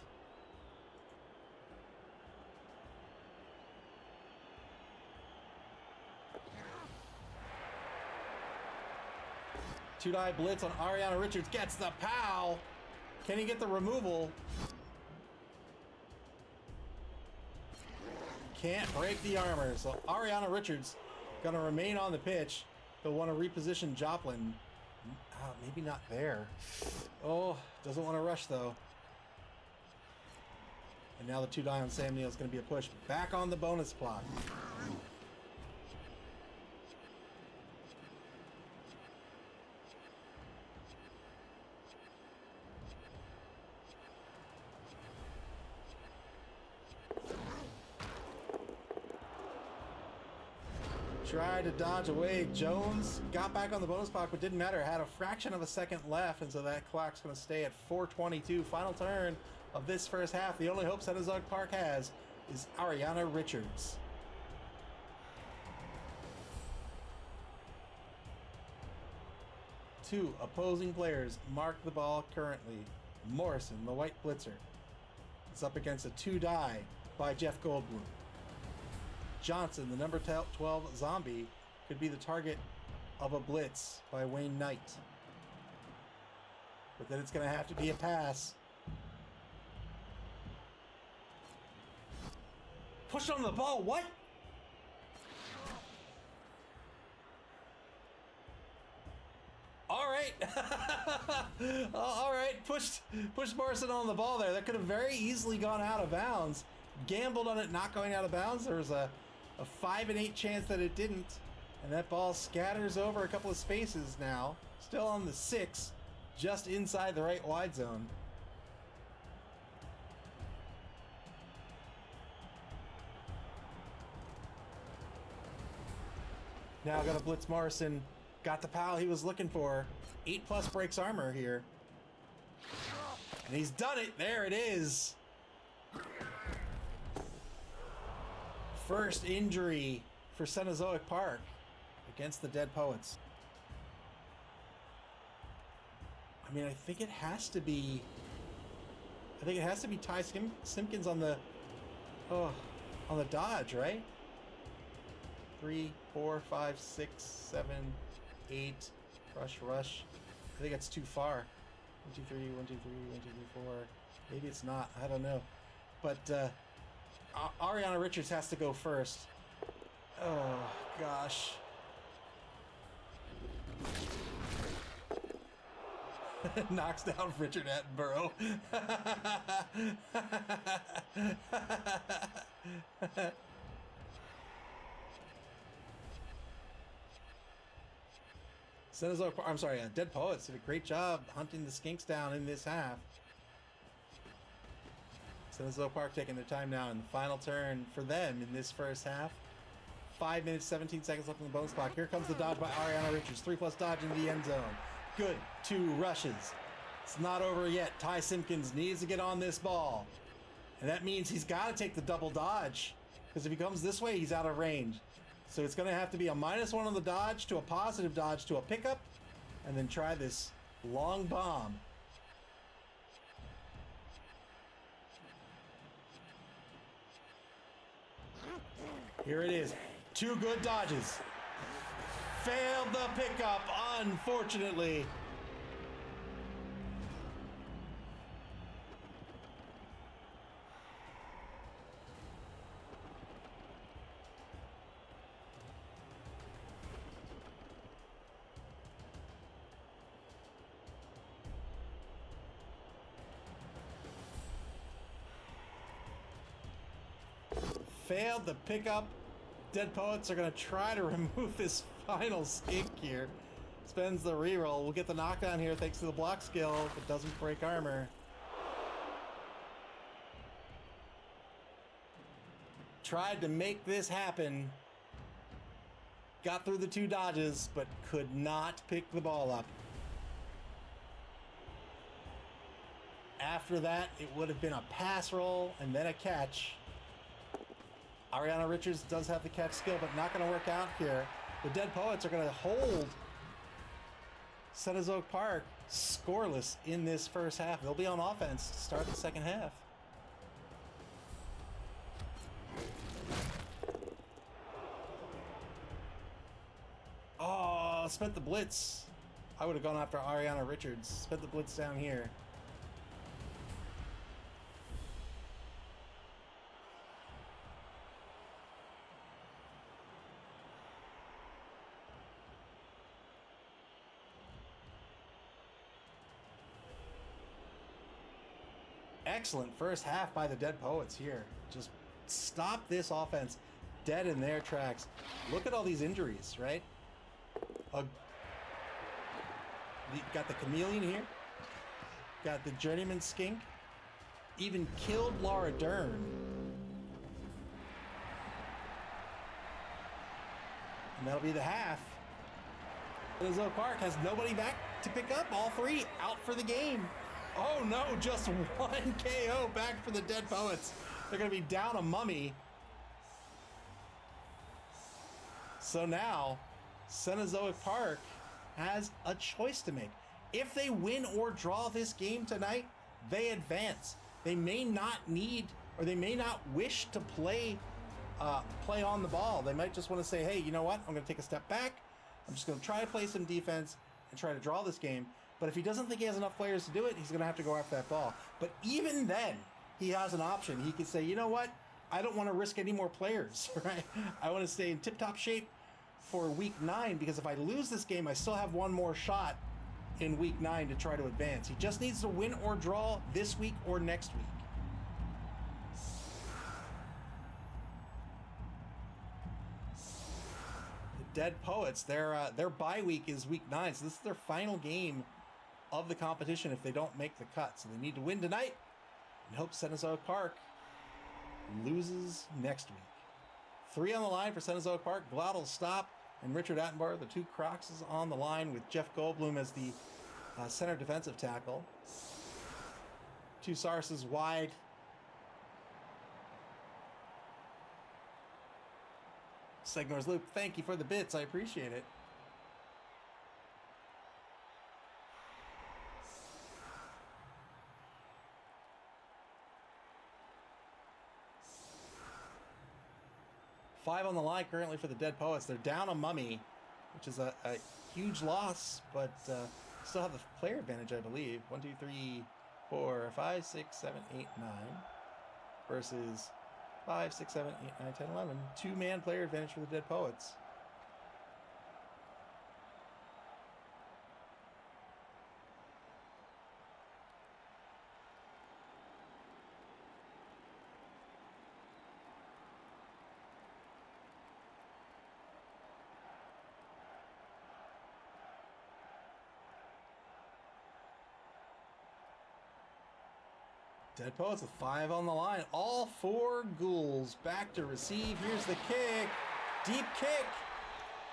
[SPEAKER 1] Two-die blitz on Ariana Richards. Gets the POW. Can he get the removal? Can't break the armor. So Ariana Richards going to remain on the pitch. He'll want to reposition Joplin. Maybe not there. Oh, doesn't want to rush though. And now the two-die on Sam Neill is going to be a push. Back on the bonus plot. Tried to dodge away. Jones got back on the bonus clock, but didn't matter. Had a fraction of a second left, and so that clock's going to stay at 4:22. Final turn of this first half. The only hope Cenozoic Park has is Ariana Richards. Two opposing players mark the ball currently. Morrison, the white blitzer, is up against a two-die by Jeff Goldblum. Johnson, the number 12 zombie, could be the target of a blitz by Wayne Knight. But then it's going to have to be a pass. Pushed on the ball, what? All right. All right, pushed Morrison on the ball there. That could have very easily gone out of bounds. Gambled on it not going out of bounds. There was a 5 and 8 chance that it didn't, and that ball scatters over a couple of spaces now. Still on the 6, just inside the right wide zone. Now got to blitz Morrison. Got the pal he was looking for. 8+ breaks armor here. And he's done it. There it is. First injury for Cenozoic Park against the Dead Poets. I mean, I think it has to be Ty Simpkins on the dodge, right? 3, 4, 5, 6, 7, 8. Rush. I think that's too far. 1, 2, 3, 1, 2, 3, 1, 2, 3, 4. Maybe it's not. I don't know. But Ariana Richards has to go first. Oh, gosh. Knocks down Richard Attenborough. Dead Poets did a great job hunting the skinks down in this half. Cenozoic Park taking their time now in the final turn for them in this first half. 5 minutes, 17 seconds left on the bonus clock. Here comes the dodge by Ariana Richards. 3+ dodge into the end zone. Good. 2 rushes. It's not over yet. Ty Simpkins needs to get on this ball. And that means he's got to take the double dodge. Because if he comes this way, he's out of range. So it's going to have to be a -1 on the dodge to a positive dodge to a pickup. And then try this long bomb. Here it is. 2 good dodges. Failed the pickup, unfortunately. Failed the pickup. Dead Poets are going to try to remove this final skink here. Spends the reroll. We'll get the knockdown here thanks to the block skill, but doesn't break armor. Tried to make this happen. Got through the 2 dodges, but could not pick the ball up. After that, it would have been a pass roll and then a catch. Ariana Richards does have the catch skill, but not going to work out here. The Dead Poets are going to hold Cenozoic Park scoreless in this first half. They'll be on offense to start the second half. Oh, spent the blitz. I would have gone after Ariana Richards. Spent the blitz down here. Excellent first half by the Dead Poets here. Just stop this offense dead in their tracks. Look at all these injuries, right? Got the Chameleon here. Got the Journeyman Skink. Even killed Laura Dern. And that'll be the half. Cenozoic Park has nobody back to pick up. All three out for the game. Oh no, just one KO back for the Dead Poets. They're going to be down a mummy. So now, Cenozoic Park has a choice to make. If they win or draw this game tonight, they advance. They may not need, or they may not wish to play on the ball. They might just want to say, hey, you know what? I'm going to take a step back. I'm just going to try to play some defense and try to draw this game. But if he doesn't think he has enough players to do it, he's going to have to go after that ball. But even then, he has an option. He could say, you know what? I don't want to risk any more players, right? I want to stay in tip-top shape for week 9, because if I lose this game, I still have one more shot in week 9 to try to advance. He just needs to win or draw this week or next week. The Dead Poets, their bye week is week 9, so this is their final game of the competition if they don't make the cut. So they need to win tonight and hope Cenozoic Park loses next week. 3 on the line for Cenozoic Park. Glad will stop, and Richard Attenborough, the 2 Crocs, is on the line with Jeff Goldblum as the center defensive tackle. 2 Sarses wide. Segnor's Loop, thank you for the bits. I appreciate it. Five on the line currently for the Dead Poets. They're down a mummy, which is a huge loss, but still have the player advantage, I believe. 1, 2, 3, 4, 5, 6, 7, 8, 9 versus 5, 6, 7, 8, 9, 10, 11. 2-man player advantage for the Dead Poets. Dead Poets with 5 on the line. All 4 ghouls back to receive. Here's the kick. Deep kick.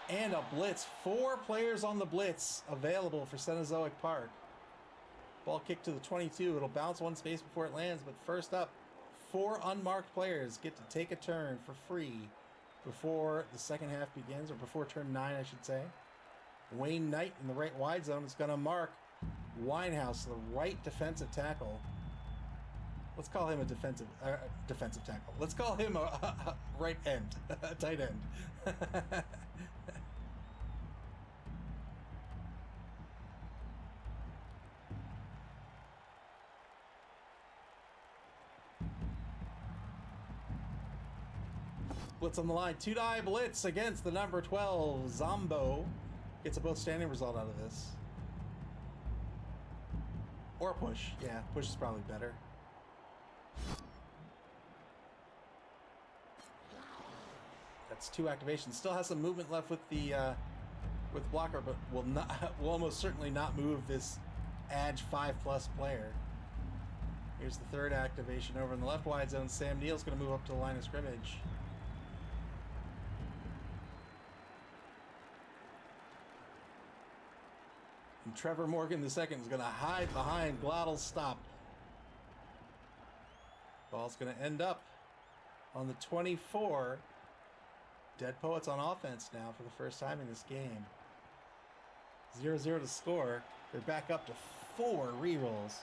[SPEAKER 1] And a blitz. 4 players on the blitz available for Cenozoic Park. Ball kicked to the 22. It'll bounce one space before it lands. But first up, 4 unmarked players get to take a turn for free before the second half begins. Or before turn 9, I should say. Wayne Knight in the right wide zone is going to mark Winehouse, the right defensive tackle. Let's call him a defensive tackle. Let's call him a right end, a tight end. Blitz on the line. 2-die blitz against the number 12, Zombo. Gets a both standing result out of this. Or push. Yeah, push is probably better. That's 2 activations. Still has some movement left with the blocker, but will almost certainly not move this Edge 5+ player. Here's the 3rd activation over in the left wide zone. Sam Neal's going to move up to the line of scrimmage. And Trevor Morgan II is going to hide behind Glottal's stop. Ball's going to end up on the 24. Dead Poets on offense now for the first time in this game. 0-0 to score. They're back up to 4 rerolls.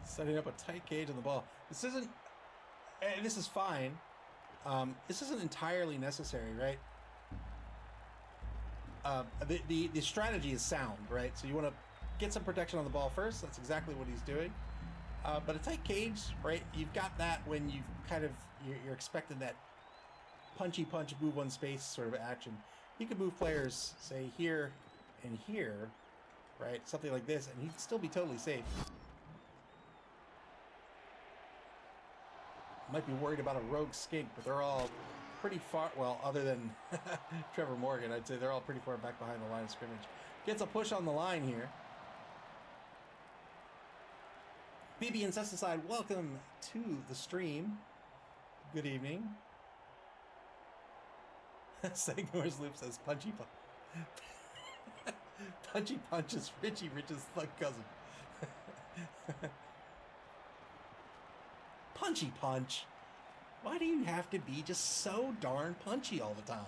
[SPEAKER 1] Setting up a tight cage on the ball. This isn't, and this is fine. This isn't entirely necessary, right? The strategy is sound, right? So you want to get some protection on the ball first. That's exactly what he's doing. But a tight cage, right? You've got that when you've kind of you're expecting that punchy punch, move one space sort of action. You could move players, say here and here, right? Something like this, and he'd still be totally safe. Might be worried about a rogue skink, but they're all pretty far, well, other than Trevor Morgan, I'd say they're all pretty far back behind the line of scrimmage. Gets a push on the line here. BB Incesticide, welcome to the stream. Good evening. Sagnor's Loop says Punchy Punch. Punchy Punch is Richie Rich's thug cousin. Punchy Punch? Why do you have to be just so darn punchy all the time?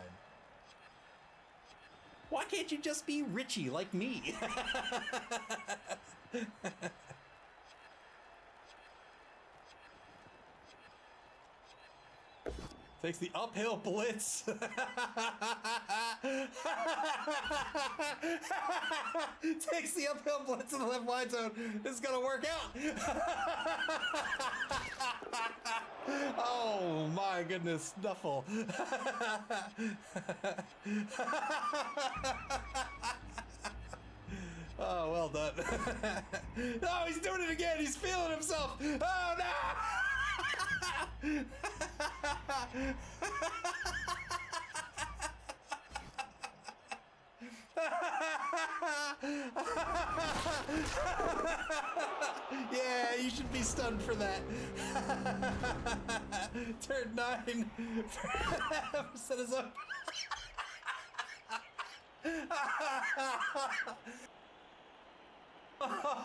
[SPEAKER 1] Why can't you just be Richie like me? Takes the uphill blitz. Takes the uphill blitz in the left wide zone. This is gonna work out. Oh my goodness, Snuffle. Oh, well done. Oh, he's doing it again. He's feeling himself. Oh no! Yeah, you should be stunned for that. Turn 9 for Cenozoic.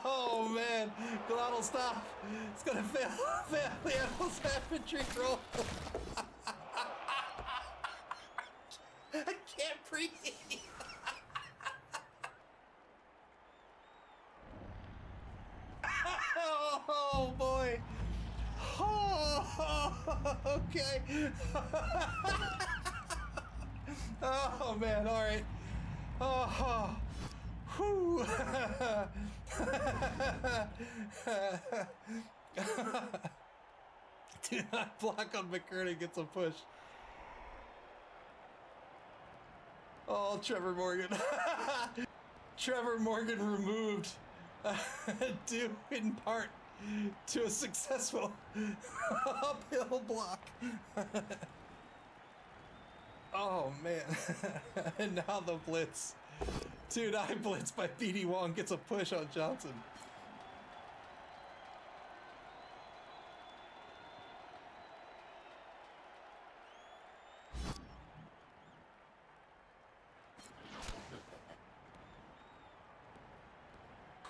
[SPEAKER 1] Oh man, Glottal stop. It's gonna fail the animal's infantry roll. I can't breathe. Oh boy. Oh, okay. Oh man, all right. Oh. Whew. Do not block on McCurdy, gets a push. Oh, Trevor Morgan. Trevor Morgan removed due in part to a successful uphill block. Oh man. And now the blitz. 2-9 blitz by BD Wong gets a push on Johnson.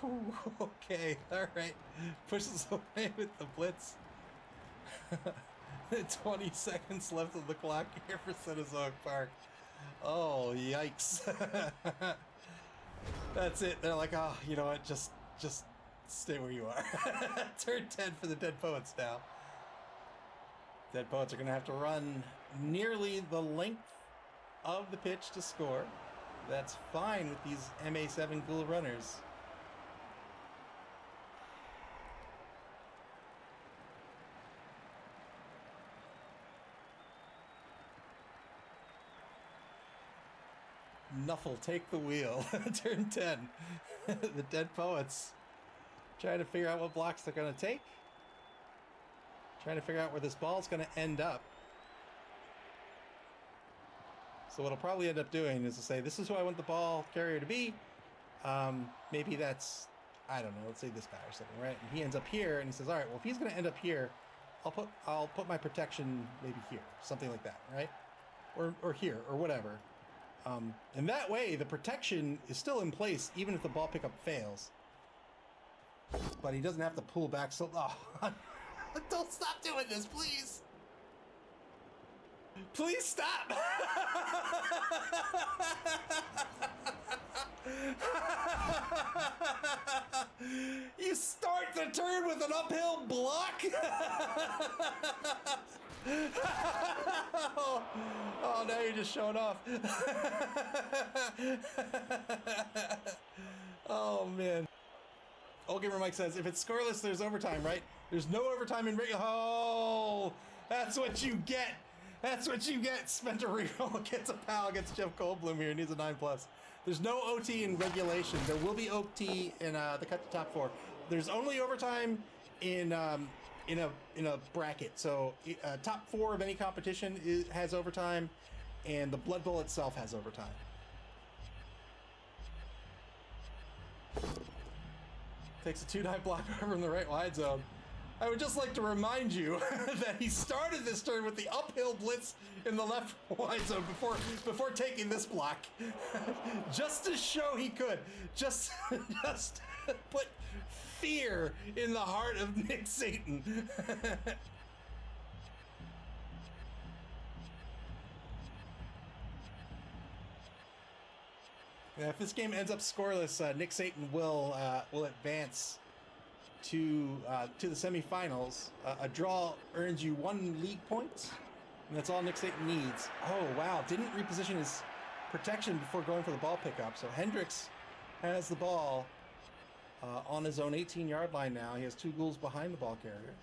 [SPEAKER 1] Ooh, okay, alright. Pushes away with the blitz. 20 seconds left on the clock here for Cenozoic Park. Oh, yikes. That's it. They're like, oh, you know what? Just stay where you are. Turn 10 for the Dead Poets now. Dead Poets are going to have to run nearly the length of the pitch to score. That's fine with these MA7 Ghoul runners. Nuffle, take the wheel. Turn 10. The Dead Poets trying to figure out what blocks they're going to take. Trying to figure out where this ball's going to end up. So what I'll probably end up doing is to say, this is who I want the ball carrier to be. Maybe that's, I don't know, let's say this guy or something, right? And he ends up here, and he says, all right, well, if he's going to end up here, I'll put my protection maybe here, something like that, right? Or here, or whatever. And that way, the protection is still in place, even if the ball pickup fails. But he doesn't have to pull back so... Oh, don't stop doing this, please! Please stop! You start the turn with an uphill block? Oh, now you're just showing off. Oh, man. Old Gamer Mike says, if it's scoreless, there's overtime, right? There's no overtime in regular... Oh, that's what you get. That's what you get. Spent a reroll gets a pal against Jeff Goldblum here. Needs a 9+. There's no OT in regulation. There will be OT in the cut to top 4. There's only overtime in a bracket. So top 4 of any competition has overtime, and the Blood Bowl itself has overtime. Takes a 2-9 blocker from the right wide zone. I would just like to remind you that he started this turn with the uphill blitz in the left wide zone before taking this block, just to show he could, just put fear in the heart of Nick Satan. Yeah, if this game ends up scoreless, Nick Satan will advance to the semifinals. A draw earns you 1 league point, and that's all Nick Satan needs. Oh wow! Didn't reposition his protection before going for the ball pickup. So Hendricks has the ball on his own 18-yard line now. He has 2 ghouls behind the ball carrier.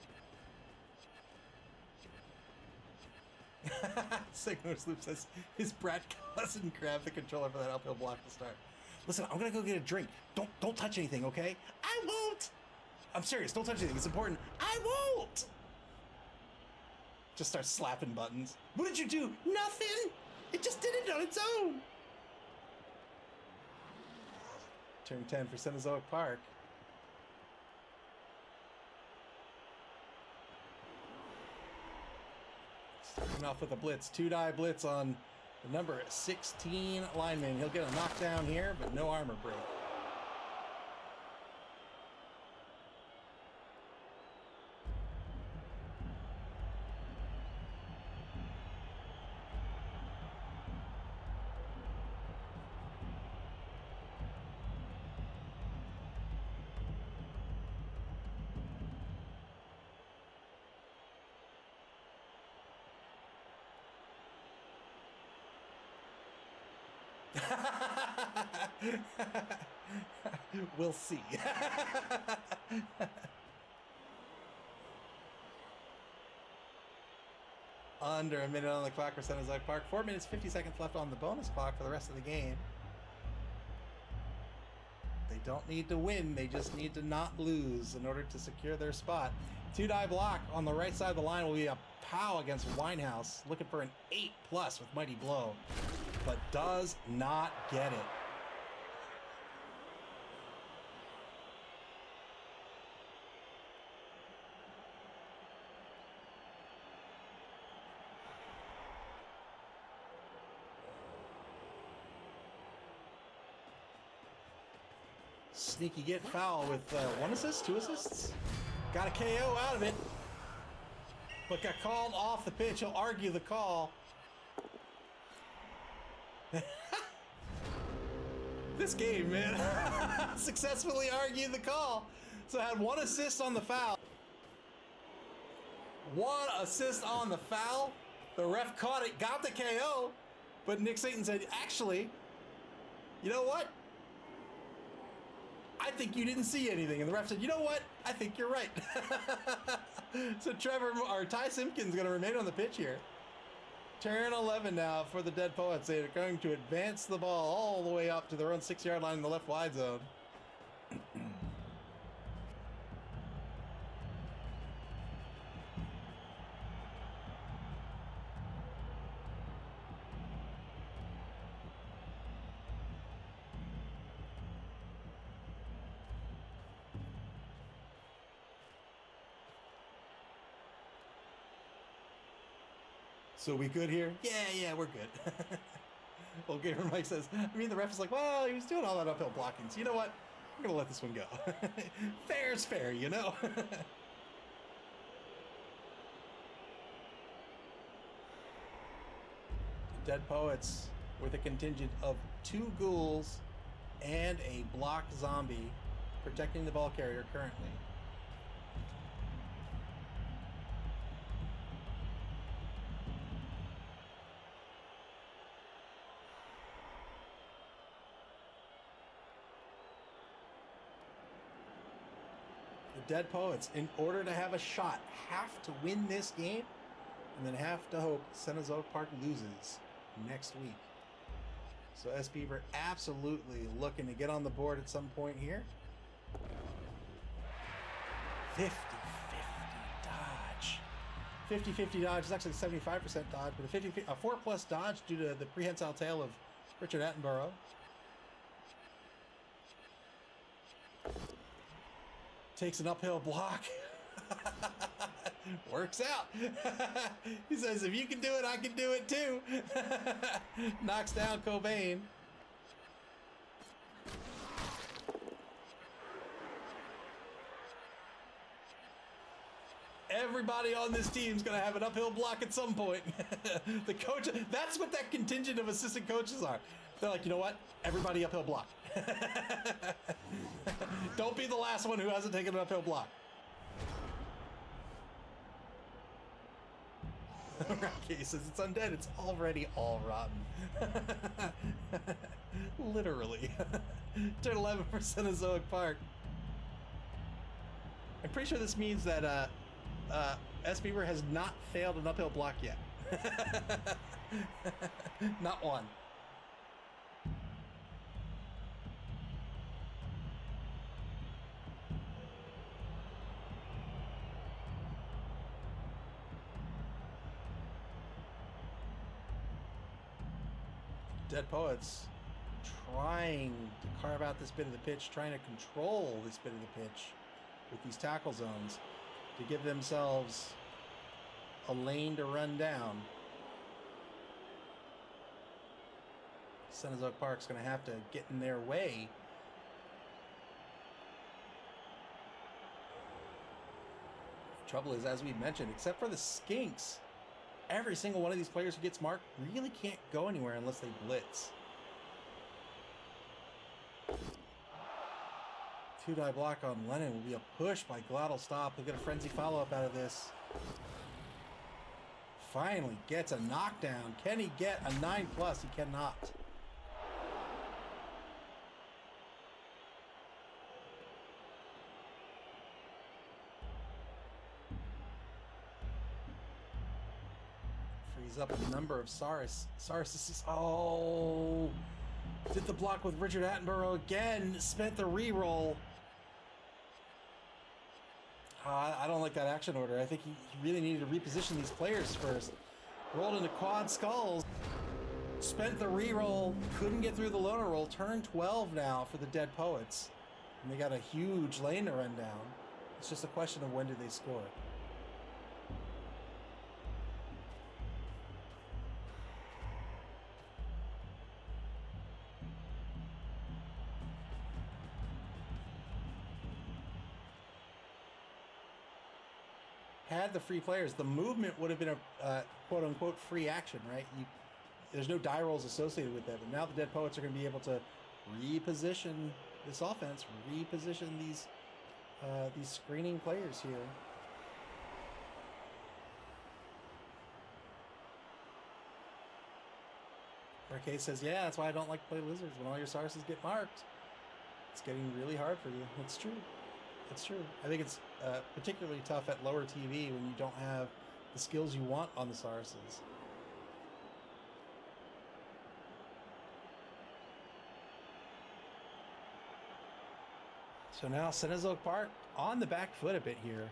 [SPEAKER 1] Signor Sloop says his brat cousin grabbed the controller for that uphill block to start. Listen, I'm gonna go get a drink. Don't touch anything, okay? I won't. I'm serious. Don't touch anything. It's important. I won't. Just start slapping buttons. What did you do? Nothing. It just did it on its own. Turn 10 for Cenozoic Park. Starting off with a blitz. 2-die blitz on the number 16 lineman. He'll get a knockdown here, but no armor break. We'll see. Under a minute on the clock for Cenozoic Park. 4 minutes, 50 seconds left on the bonus clock for the rest of the game. They don't need to win. They just need to not lose in order to secure their spot. 2-die block on the right side of the line will be a pow against Winehouse. Looking for an 8+ with Mighty Blow, but does not get it. Sneaky get foul with 1 assist, 2 assists. Got a KO out of it, but got called off the pitch. He'll argue the call. This game, man. Successfully argued the call. So I had 1 assist on the foul. 1 assist on the foul. The ref caught it, got the KO, but Nick Satan said, actually, you know what? I think you didn't see anything. And the ref said, you know what? I think you're right. So Ty Simpkins going to remain on the pitch here. Turn 11 now for the Dead Poets. They're going to advance the ball all the way up to their own 6-yard line in the left wide zone. So we good here? Yeah, we're good. Well, Gamer Mike says, I mean, the ref is like, well, he was doing all that uphill blocking, so you know what? I'm going to let this one go. Fair's fair, you know? Dead Poets with a contingent of 2 ghouls and a block zombie protecting the ball carrier currently. The Dead Poets, in order to have a shot, have to win this game and then have to hope Cenozoic Park loses next week. So S. Beaver absolutely looking to get on the board at some point here. 50-50 dodge. 50-50 dodge is actually 75% dodge, but a 4+ dodge due to the prehensile tail of Richard Attenborough. Takes an uphill block. Works out. He says, if you can do it, I can do it too. Knocks down Cobain. Everybody on this team's going to have an uphill block at some point. The coach, that's what that contingent of assistant coaches are. They're like, you know what? Everybody uphill block. Don't be the last one who hasn't taken an uphill block. Rocky says it's undead. It's already all rotten. Literally. Turn 11% of Cenozoic Park. I'm pretty sure this means that S. Beaver has not failed an uphill block yet. Not one. Dead Poets trying to carve out this bit of the pitch, trying to control this bit of the pitch with these tackle zones to give themselves a lane to run down. Cenozoic Park's going to have to get in their way. The trouble is, as we mentioned, except for the Skinks, every single one of these players who gets marked really can't go anywhere unless they blitz. 2-die block on Lennon will be a push by Glottal Stop. He'll get a frenzy follow-up out of this. Finally gets a knockdown. Can he get a 9+? He cannot. Frees up a number of Saurus. Oh, did the block with Richard Attenborough again. Spent the reroll. I don't like that action order. I think he really needed to reposition these players first. Rolled into quad skulls. Spent the reroll. Couldn't get through the loner roll. Turn 12 now for the Dead Poets. And they got a huge lane to run down. It's just a question of when do they score. Had the free players, the movement would have been a quote-unquote free action, right? There's no die rolls associated with that, but now the Dead Poets are going to be able to reposition this offense, reposition these screening players here. Arcade says, yeah, that's why I don't like to play Lizards. When all your Sarses get marked, it's getting really hard for you. It's true. It's true. I think it's particularly tough at lower TV when you don't have the skills you want on the Sarses. So now Cenozoic Park on the back foot a bit here.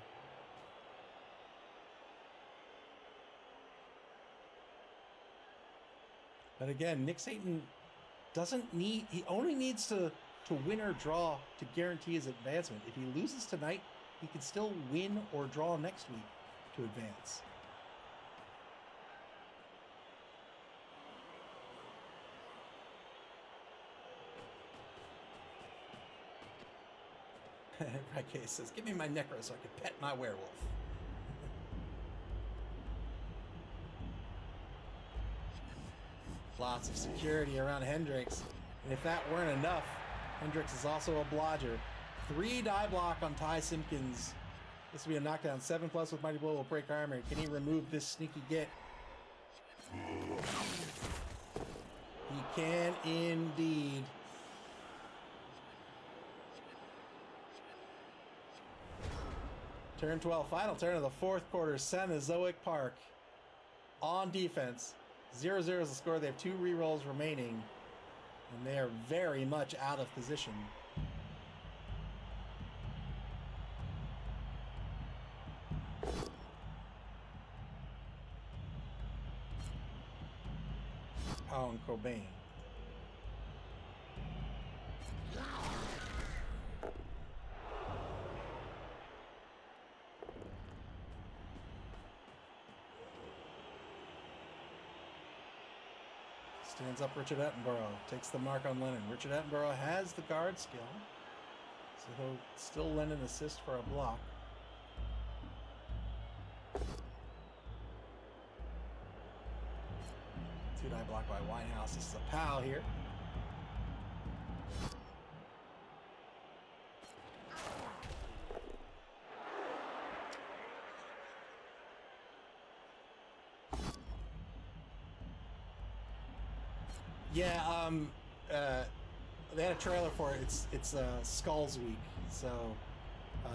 [SPEAKER 1] But again, Nick Satan doesn't need, he only needs to win or draw to guarantee his advancement. If he loses tonight, he can still win or draw next week to advance. Reke says, give me my Necro so I can pet my werewolf. Lots of security around Hendrix. And if that weren't enough, Hendrix is also a blodger. 3 die block on Ty Simpkins. This will be a knockdown. 7+ with Mighty Blow will break armor. Can he remove this sneaky get? He can indeed. Turn 12, final turn of the 4th quarter. Cenozoic Park on defense. 0-0 is the score. They have 2 rerolls remaining, and they are very much out of position. Powell and Cobain. Stands up Richard Attenborough, takes the mark on Lennon. Richard Attenborough has the guard skill, so he'll still lend an assist for a block. Two die block by Winehouse. This is a pal here. Yeah, they had a trailer for it. It's Skulls Week, so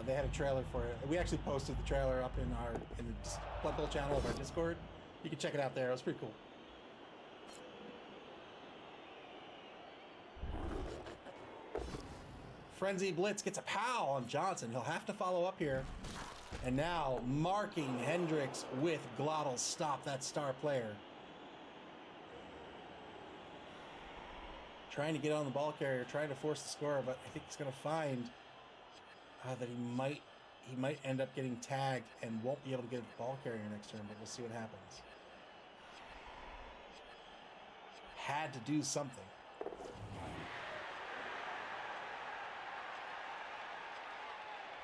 [SPEAKER 1] they had a trailer for it. We actually posted the trailer up in the Blood Bowl channel of our Discord. You can check it out there. It was pretty cool. Frenzy Blitz gets a pow on Johnson. He'll have to follow up here. And now marking Hendrix with Glottal Stop, that star player. Trying to get on the ball carrier, trying to force the score, but I think he's going to find that he might end up getting tagged and won't be able to get the ball carrier next turn, but we'll see what happens. Had to do something.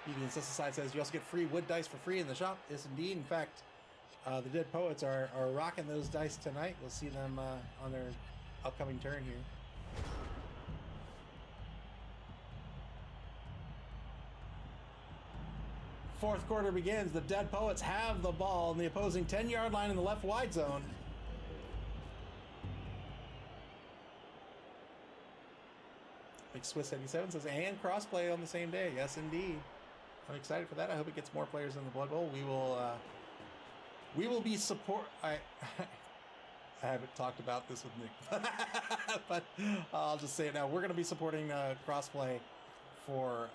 [SPEAKER 1] BB Incesticide says you also get free wood dice for free in the shop. Yes, indeed. In fact, the Dead Poets are rocking those dice tonight. We'll see them on their upcoming turn here. Fourth quarter begins. The Dead Poets have the ball in the opposing 10-yard line in the left wide zone. Big Swiss 77 says, and crossplay on the same day. Yes, indeed. I'm excited for that. I hope it gets more players in the Blood Bowl. We will be support. I haven't talked about this with Nick, but I'll just say it now. We're going to be supporting crossplay for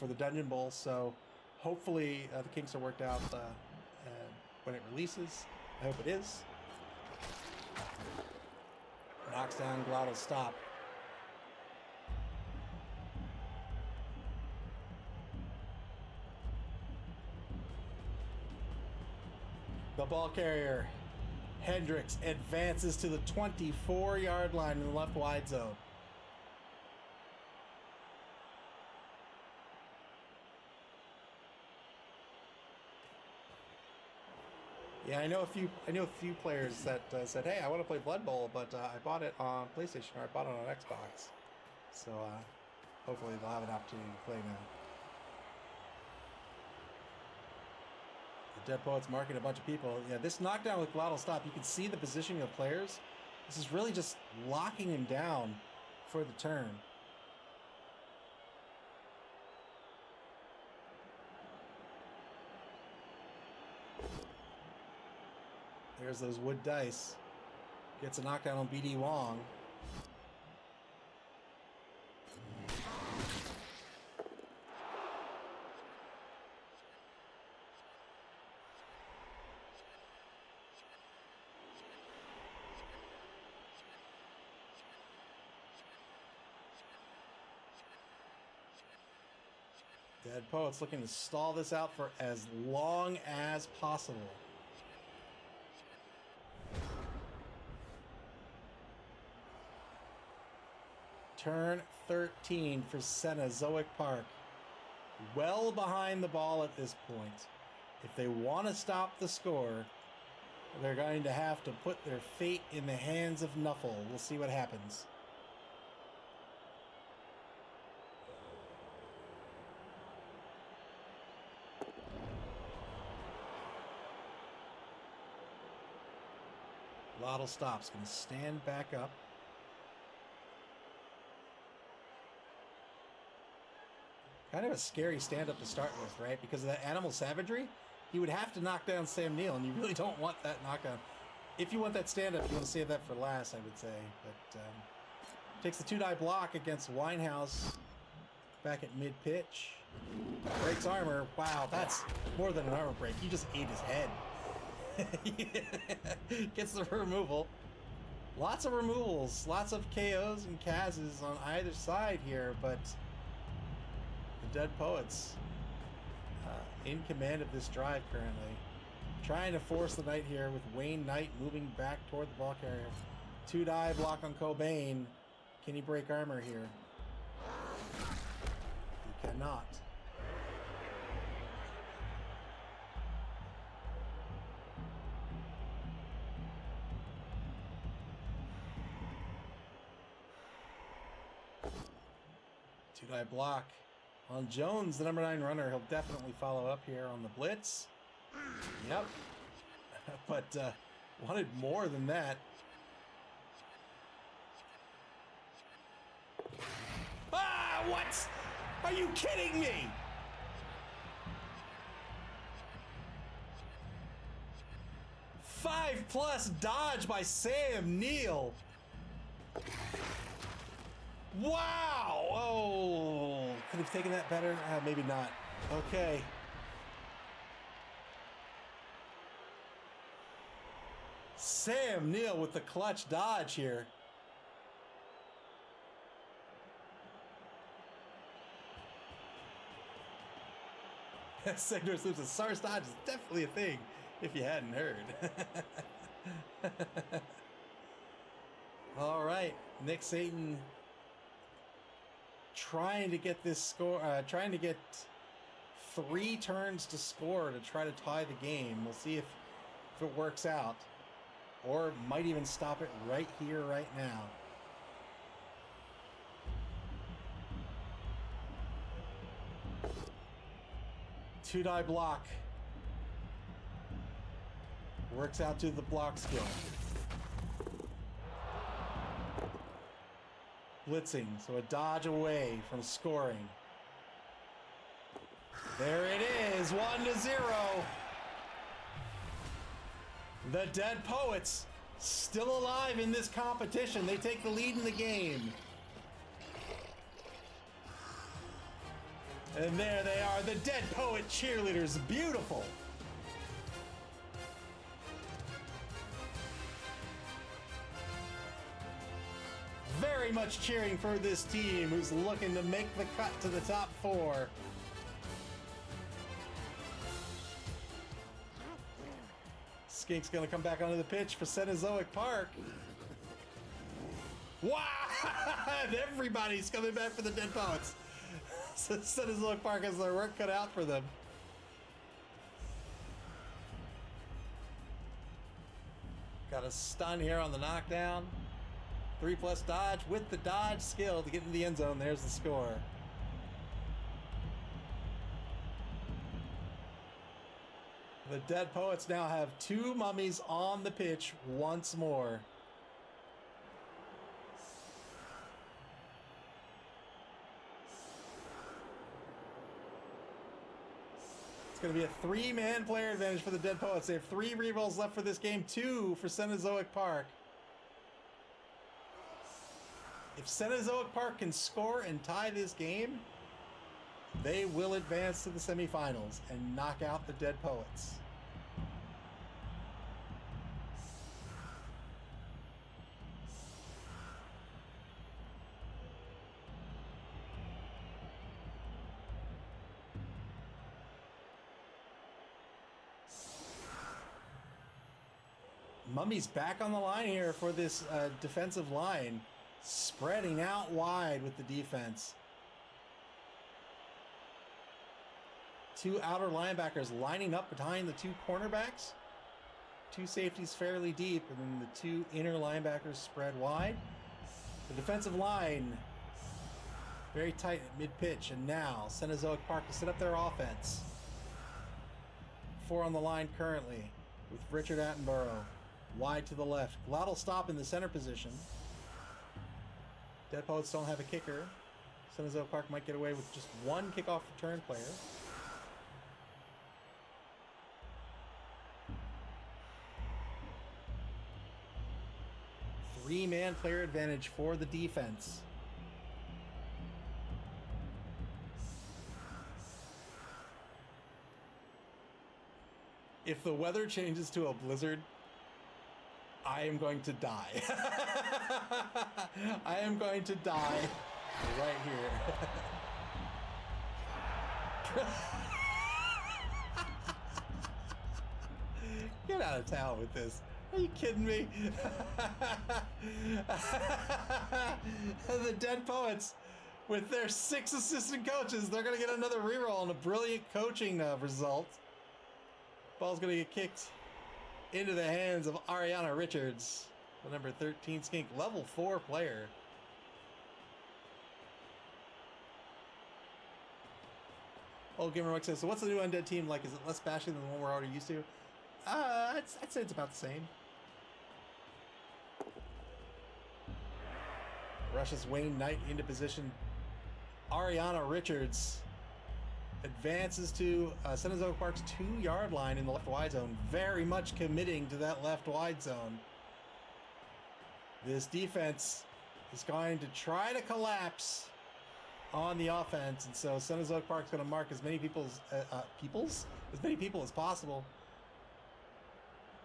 [SPEAKER 1] the Dungeon Bowl. So hopefully the kinks are worked out when it releases. I hope it is. Knocks down Glottal Stop. The ball carrier, Hendrix, advances to the 24-yard line in the left wide zone. Yeah, I know a few players that said, "Hey, I want to play Blood Bowl, but I bought it on PlayStation or I bought it on Xbox." So hopefully they'll have an opportunity to play now. The Dead Poets marking a bunch of people. Yeah, this knockdown with Glottal Stop, you can see the positioning of players. This is really just locking him down for the turn. There's those wood dice. Gets a knockdown on BD Wong. Dead Poets looking to stall this out for as long as possible. Turn 13 for Cenozoic Park. Well behind the ball at this point. If they want to stop the score, they're going to have to put their fate in the hands of Nuffle. We'll see what happens. Lottle stops. Going to stand back up. Kind of a scary stand-up to start with, right? Because of that animal savagery, he would have to knock down Sam Neill, and you really don't want that knockdown. If you want that stand-up, you want to save that for last, I would say. But takes the 2-die block against Winehouse back at mid-pitch. Breaks armor. Wow, that's more than an armor break. You just ate his head. Gets the removal. Lots of removals. Lots of KOs and Kaz's on either side here, but the Dead Poets in command of this drive currently. Trying to force the Knight here with Wayne Knight moving back toward the ball carrier. 2-die block on Cobain. Can he break armor here? He cannot. Two-die block on Jones, the number 9 runner. He'll definitely follow up here on the blitz. Yep. But wanted more than that. Ah, what? Are you kidding me? +5 dodge by Sam Neill. Wow! Oh, could have taken that better? Maybe not. Okay. Sam Neill with the clutch dodge here. Segner Slips, SARS dodge is definitely a thing, if you hadn't heard. All right, Nick Satan trying to get this score, trying to get 3 turns to score to try to tie the game. We'll see if it works out, or might even stop it right here, right now. Two-die block. Works out to the block skill. Blitzing, so a dodge away from scoring. There it is, 1-0. The Dead Poets still alive in this competition. They take the lead in the game. And there they are, the Dead Poet cheerleaders. Beautiful. Very much cheering for this team who's looking to make the cut to the top 4. Skink's gonna come back onto the pitch for Cenozoic Park. Wow! Everybody's coming back for the Dead Poets. Cenozoic Park has their work cut out for them. Got a stun here on the knockdown. 3+ dodge with the dodge skill to get into the end zone. There's the score. The Dead Poets now have 2 mummies on the pitch once more. It's going to be a 3-man player advantage for the Dead Poets. They have 3 rerolls left for this game, 2 for Cenozoic Park. If Cenozoic Park can score and tie this game, they will advance to the semifinals and knock out the Dead Poets. Mummy's back on the line here for this defensive line. Spreading out wide with the defense. Two outer linebackers lining up behind the two cornerbacks. Two safeties fairly deep, and then the two inner linebackers spread wide. The defensive line very tight at mid-pitch, and now Cenozoic Park to set up their offense. 4 on the line currently, with Richard Attenborough wide to the left. Glad will stop in the center position. Dead Poets don't have a kicker. Cenozoic Park might get away with just one kickoff return player. Three-man player advantage for the defense. If the weather changes to a blizzard, I am going to die. I am going to die right here. Get out of town with this. Are you kidding me? The Dead Poets, with their 6 assistant coaches, they're going to get another reroll and a brilliant coaching result. Ball's going to get kicked into the hands of Ariana Richards, the number 13 skink, level 4 player. Old Gamer Mike says, so what's the new Undead team like? Is it less bashing than the one we're already used to? I'd say it's about the same. Rushes Wayne Knight into position. Ariana Richards advances to Cenozoic Park's 2-yard line in the left wide zone, very much committing to that left wide zone. This defense is going to try to collapse on the offense, and so Cenozoic Park's going to mark as many people as possible.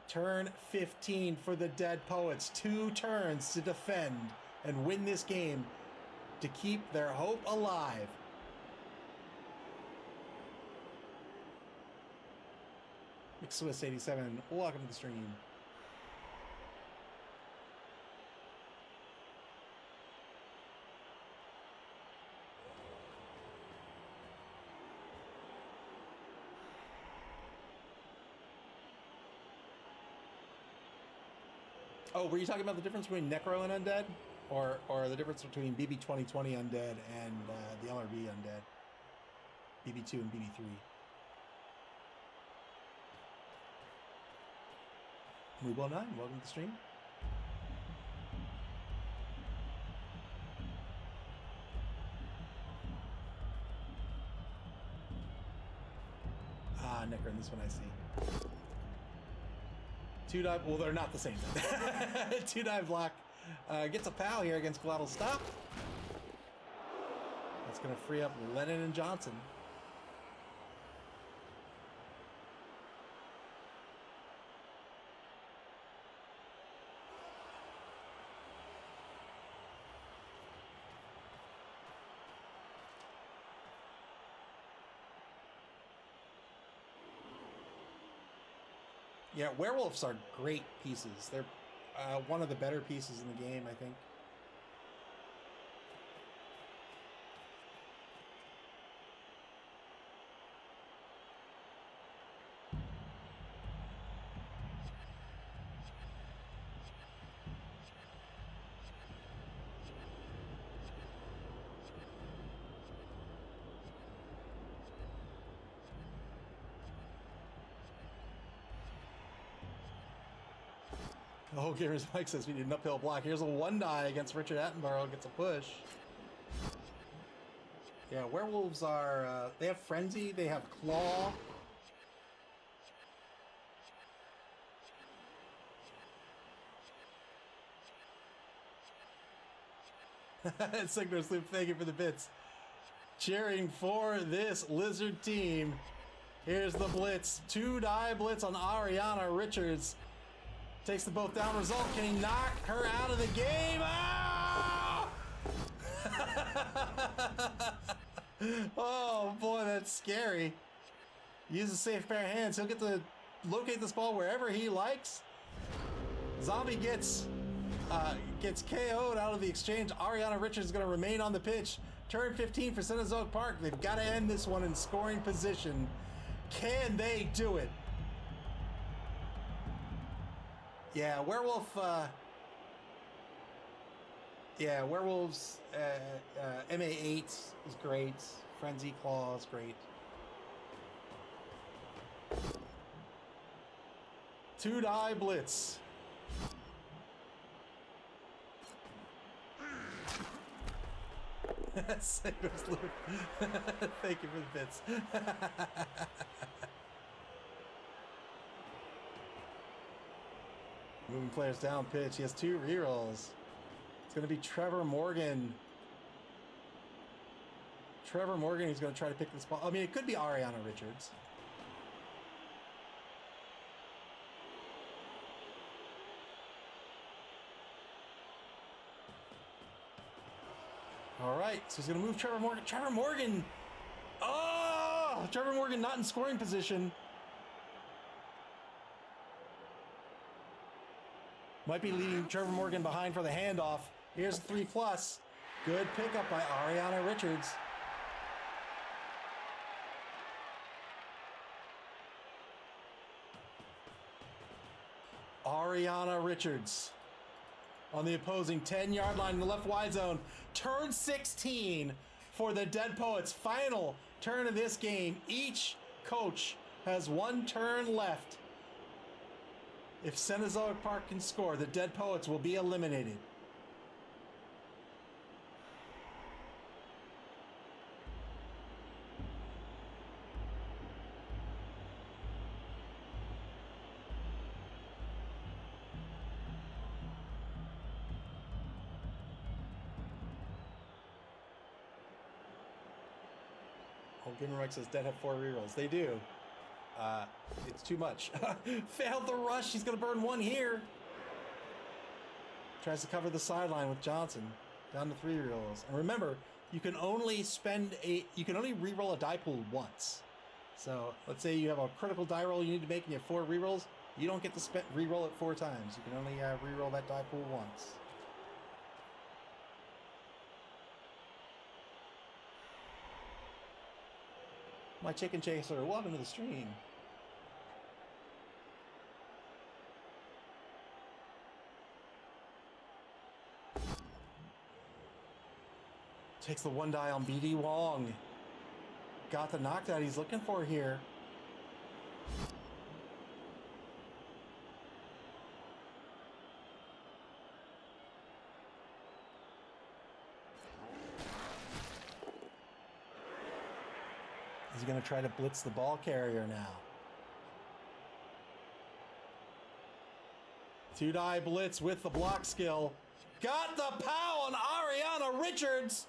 [SPEAKER 1] Turn 15 for the Dead Poets. 2 turns to defend and win this game to keep their hope alive. McSwiss87, welcome to the stream. Oh, were you talking about the difference between Necro and Undead? Or the difference between BB 2020 Undead and the LRB Undead? BB2 and BB3. Moobo9, welcome to the stream. Ah, Necro in this one I see. 2-dive, well, they're not the same. 2-dive block gets a pal here against Glottal Stop. That's going to free up Lennon and Johnson. Yeah, werewolves are great pieces. They're one of the better pieces in the game, I think. Oh, Gamers Mike says we need an uphill block. Here's a 1-die against Richard Attenborough. Gets a push. Yeah, werewolves are... they have Frenzy. They have Claw. Signer Sloop, thank you for the bits. Cheering for this Lizard team. Here's the blitz. 2-die blitz on Ariana Richards. Takes the both down result. Can he knock her out of the game? Ah! Oh boy, that's scary. Use a safe pair of hands. He'll get to locate this ball wherever he likes. Zombie gets Gets KO'd out of the exchange. Ariana Richards is going to remain on the pitch. Turn 15 for Cenozoic Park. They've got to end this one in scoring position. Can they do it? Yeah, Werewolf. Yeah, Werewolves. MA8 is great. Frenzy Claw is great. 2-die blitz. Thank you for the bits. Moving players down pitch. He has 2 rerolls. It's going to be Trevor Morgan. Trevor Morgan, he's going to try to pick this ball. I mean, it could be Ariana Richards. All right, so he's going to move Trevor Morgan. Trevor Morgan! Oh! Trevor Morgan not in scoring position. Might be leading Trevor Morgan behind for the handoff. Here's a 3+. Good pickup by Ariana Richards. Ariana Richards on the opposing 10-yard line in the left wide zone. Turn 16 for the Dead Poets. Final turn of this game. Each coach has 1 turn left. If Cenozoic Park can score, the Dead Poets will be eliminated. Gamermike says Dead have 4 rerolls. They do. It's too much. Failed the rush. He's going to burn 1 here. Tries to cover the sideline with Johnson. Down to 3 rerolls. And remember, you can only reroll a die pool once. So let's say you have a critical die roll you need to make and you have 4 rerolls. You don't get to reroll it 4 times. You can only reroll that die pool once. My chicken chaser, welcome to the stream. Takes the 1 die on BD Wong. Got the knockdown he's looking for here. He's going to try to blitz the ball carrier now. 2-die blitz with the block skill. Got the pow on Ariana Richards.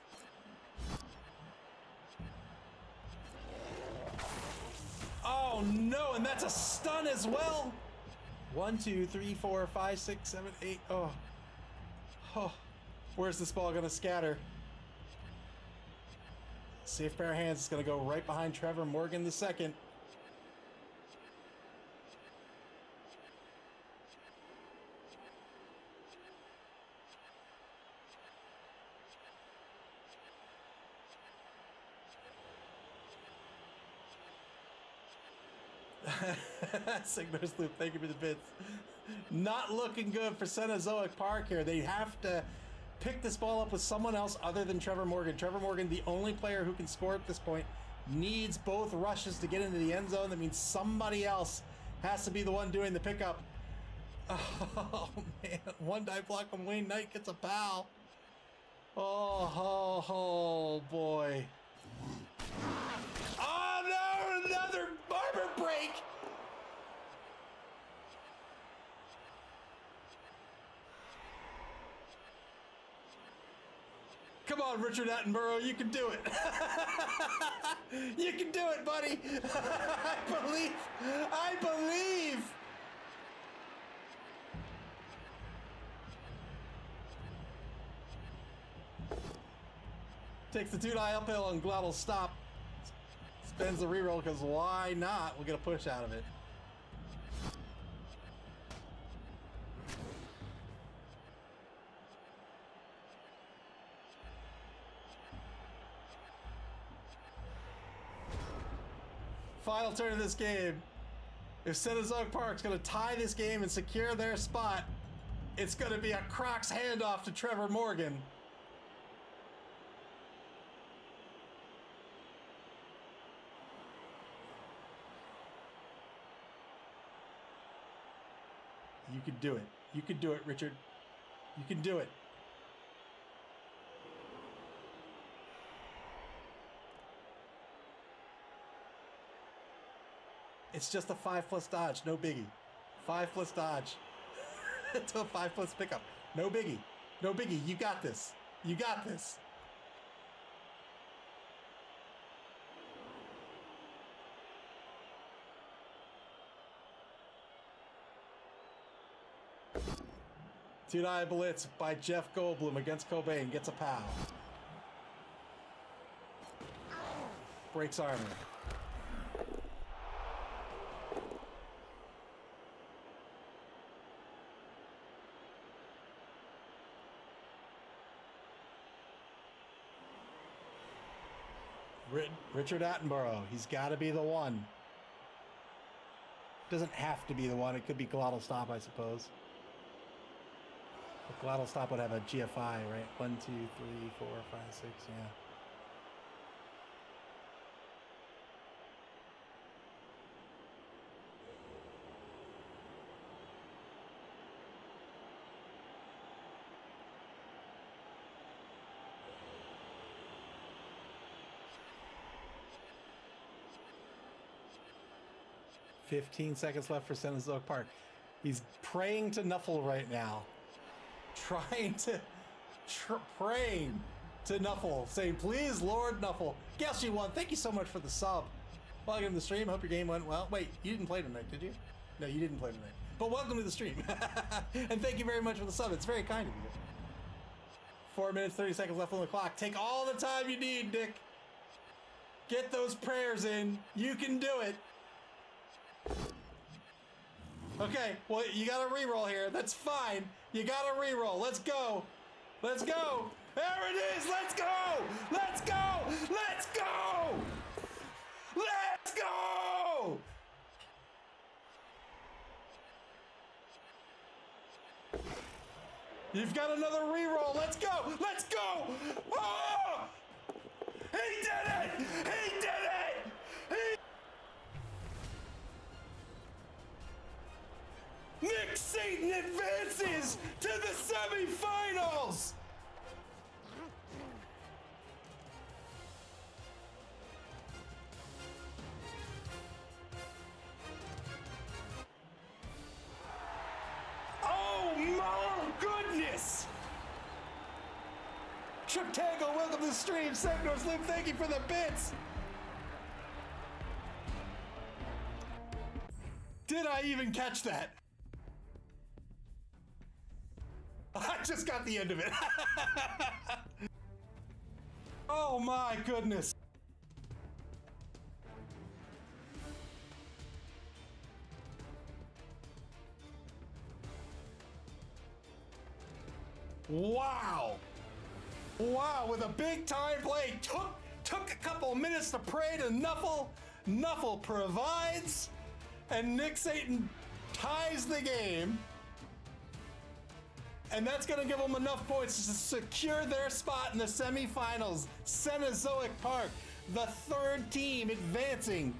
[SPEAKER 1] Oh no, and that's a stun as well. 1, 2, 3, 4, 5, 6, 7, 8. Oh. Where's this ball going to scatter? Safe pair of hands. It's going to go right behind Trevor Morgan the second. Signer's Loop, thank you for the bits. Not looking good for Cenozoic Park here. They have to pick this ball up with someone else other than Trevor Morgan. Trevor Morgan, the only player who can score at this point, needs both rushes to get into the end zone. That means somebody else has to be the one doing the pickup. Oh, man. 1 die block on Wayne Knight gets a pal. Oh, boy. Oh, no! Another barber break! Come on, Richard Attenborough, you can do it. You can do it, buddy. I believe. Takes the 2-die uphill and Glad will stop. Spends the reroll because why not? We'll get a push out of it. Final turn of this game. If Cenozoic Park's going to tie this game and secure their spot, it's going to be a Crocs handoff to Trevor Morgan. You can do it. You can do it, Richard. You can do it. It's just a 5+ dodge, no biggie. 5+ dodge to a 5+ pickup. No biggie. No biggie. You got this. You got this. Two-die blitz by Jeff Goldblum against Cobain. Gets a pow. Breaks armor. Richard Attenborough, he's got to be the one. Doesn't have to be the one. It could be Glottal Stop, I suppose. But Glottal Stop would have a GFI, right? 1, 2, 3, 4, 5, 6, yeah. "15 seconds left for Cenozoic Park." He's praying to Nuffle right now. Praying to Nuffle, saying, "Please, Lord Nuffle." Guess you won. Thank you so much for the sub. Welcome to the stream. Hope your game went well. Wait, you didn't play tonight, did you? No, you didn't play tonight. But welcome to the stream. And thank you very much for the sub. It's very kind of you. 4 minutes, 30 seconds left on the clock. Take all the time you need, Dick. Get those prayers in. You can do it. Okay, well, you got a reroll here. That's fine. You got a reroll. Let's go. Let's go. There it is. Let's go. Let's go. Let's go. Let's go. You've got another reroll. Let's go. Let's go. Oh! He did it. He did it. Nick Satan advances to the semifinals! Oh my goodness! Trip Tango, welcome to the stream. Sector Slim, thank you for the bits! Did I even catch that? I just got the end of it. Oh my goodness. Wow. Wow, with a big time play. Took a couple minutes to pray to Nuffle. Nuffle provides. And Nick Satan ties the game. And that's going to give them enough points to secure their spot in the semifinals. Cenozoic Park, the third team advancing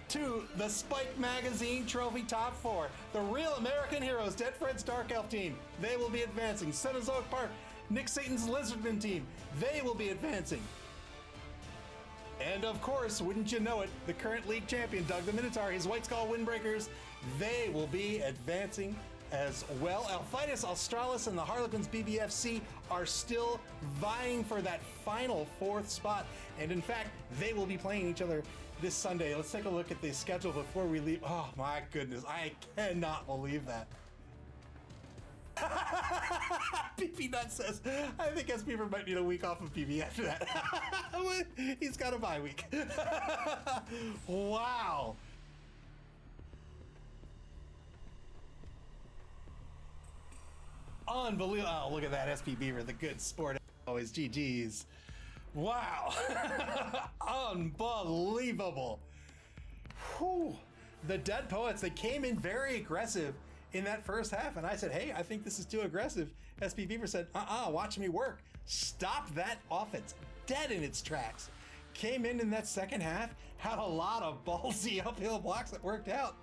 [SPEAKER 1] to the Spike Magazine Trophy Top 4. The Real American Heroes, Dead Fred's Dark Elf team, they will be advancing. Cenozoic Park, Nick Satan's Lizardman team, they will be advancing. And of course, wouldn't you know it, the current league champion, Doug the Minotaur, his White Skull Windbreakers, they will be advancing as well. Alphitus Australis and the Harlequins BBFC are still vying for that final 4th spot. And in fact, they will be playing each other this Sunday. Let's take a look at the schedule before we leave. Oh my goodness, I cannot believe that. PP Nut says, I think S. Beaver might need a week off of PB after that. He's got a bye week. Wow. Unbelievable. Oh, look at that, SP Beaver, the good sport. Always GG's. Wow. Unbelievable. Whew. The Dead Poets, they came in very aggressive in that first half, and I said, hey, I think this is too aggressive. SP Beaver said, watch me work. Stop that offense dead in its tracks. Came in that second half, had a lot of ballsy uphill blocks that worked out,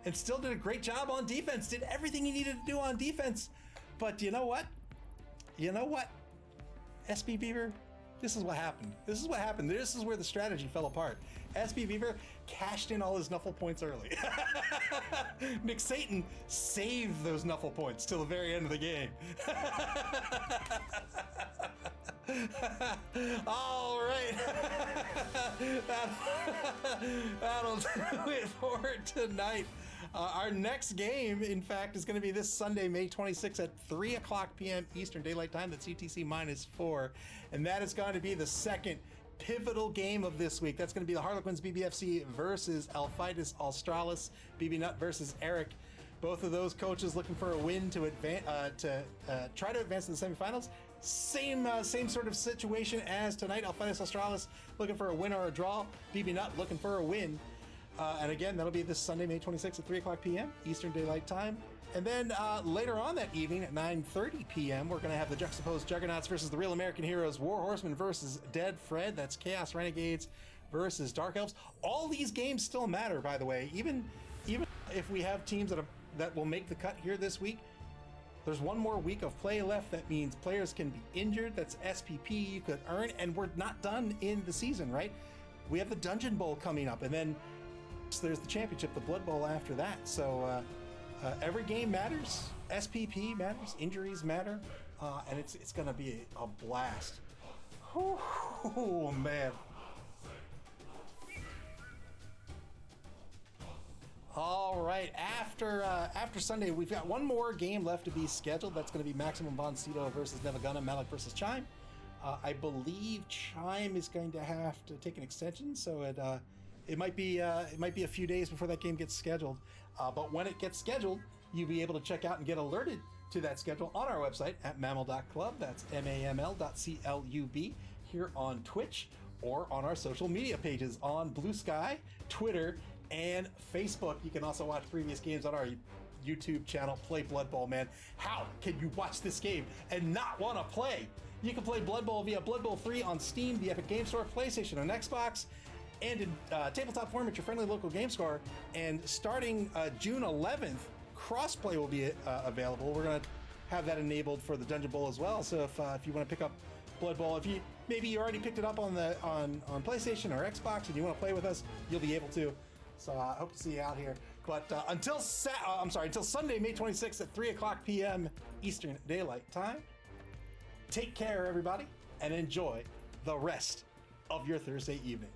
[SPEAKER 1] and still did a great job on defense, did everything he needed to do on defense. But you know what? SP Beaver, this is what happened. This is where the strategy fell apart. SP Beaver cashed in all his Knuffle points early. Nick Satan saved those Knuffle points till the very end of the game. All right. That'll do it for tonight. Our next game, in fact, is going to be this Sunday, May 26th at 3 o'clock p.m. Eastern Daylight Time. That's UTC -4. And that is going to be the second pivotal game of this week. That's going to be the Harlequins BBFC versus Alphitus Australis. BB Nut versus Eric. Both of those coaches looking for a win to advance, try to advance to the semifinals. Same sort of situation as tonight. Alphitus Australis looking for a win or a draw. BB Nut looking for a win. And again, that'll be this Sunday, May 26th at 3 o'clock p.m. Eastern Daylight Time. And then later on that evening at 9:30 p.m., we're going to have the Juxtaposed Juggernauts versus the Real American Heroes, War Horsemen versus Dead Fred. That's Chaos Renegades versus Dark Elves. All these games still matter, by the way. Even if we have teams that will make the cut here this week, there's one more week of play left. That means players can be injured. That's SPP you could earn, and we're not done in the season, right? We have the Dungeon Bowl coming up, and then there's the championship, the Blood Bowl after that. So every game matters. SPP matters. Injuries matter, and it's going to be a blast. Oh man! All right. After Sunday, we've got one more game left to be scheduled. That's going to be Maximum Von Sydow versus Nevaguna, Malik versus Chime. I believe Chime is going to have to take an extension, so it might be a few days before that game gets scheduled. But when it gets scheduled, you'll be able to check out and get alerted to that schedule on our website at maml.club. That's maml.club here on Twitch or on our social media pages on Blue Sky, Twitter, and Facebook. You can also watch previous games on our YouTube channel, Play Blood Bowl, man. How can you watch this game and not want to play? You can play Blood Bowl via Blood Bowl 3 on Steam, the Epic Game Store, PlayStation, and Xbox, and in tabletop form at your friendly local game store. And starting June 11th, crossplay will be available. We're going to have that enabled for the Dungeon Bowl as well. So if you want to pick up Blood Bowl, maybe you already picked it up on PlayStation or Xbox and you want to play with us, you'll be able to. So I hope to see you out here. But until Sunday, May 26th at 3 o'clock p.m. Eastern Daylight Time, take care, everybody, and enjoy the rest of your Thursday evening.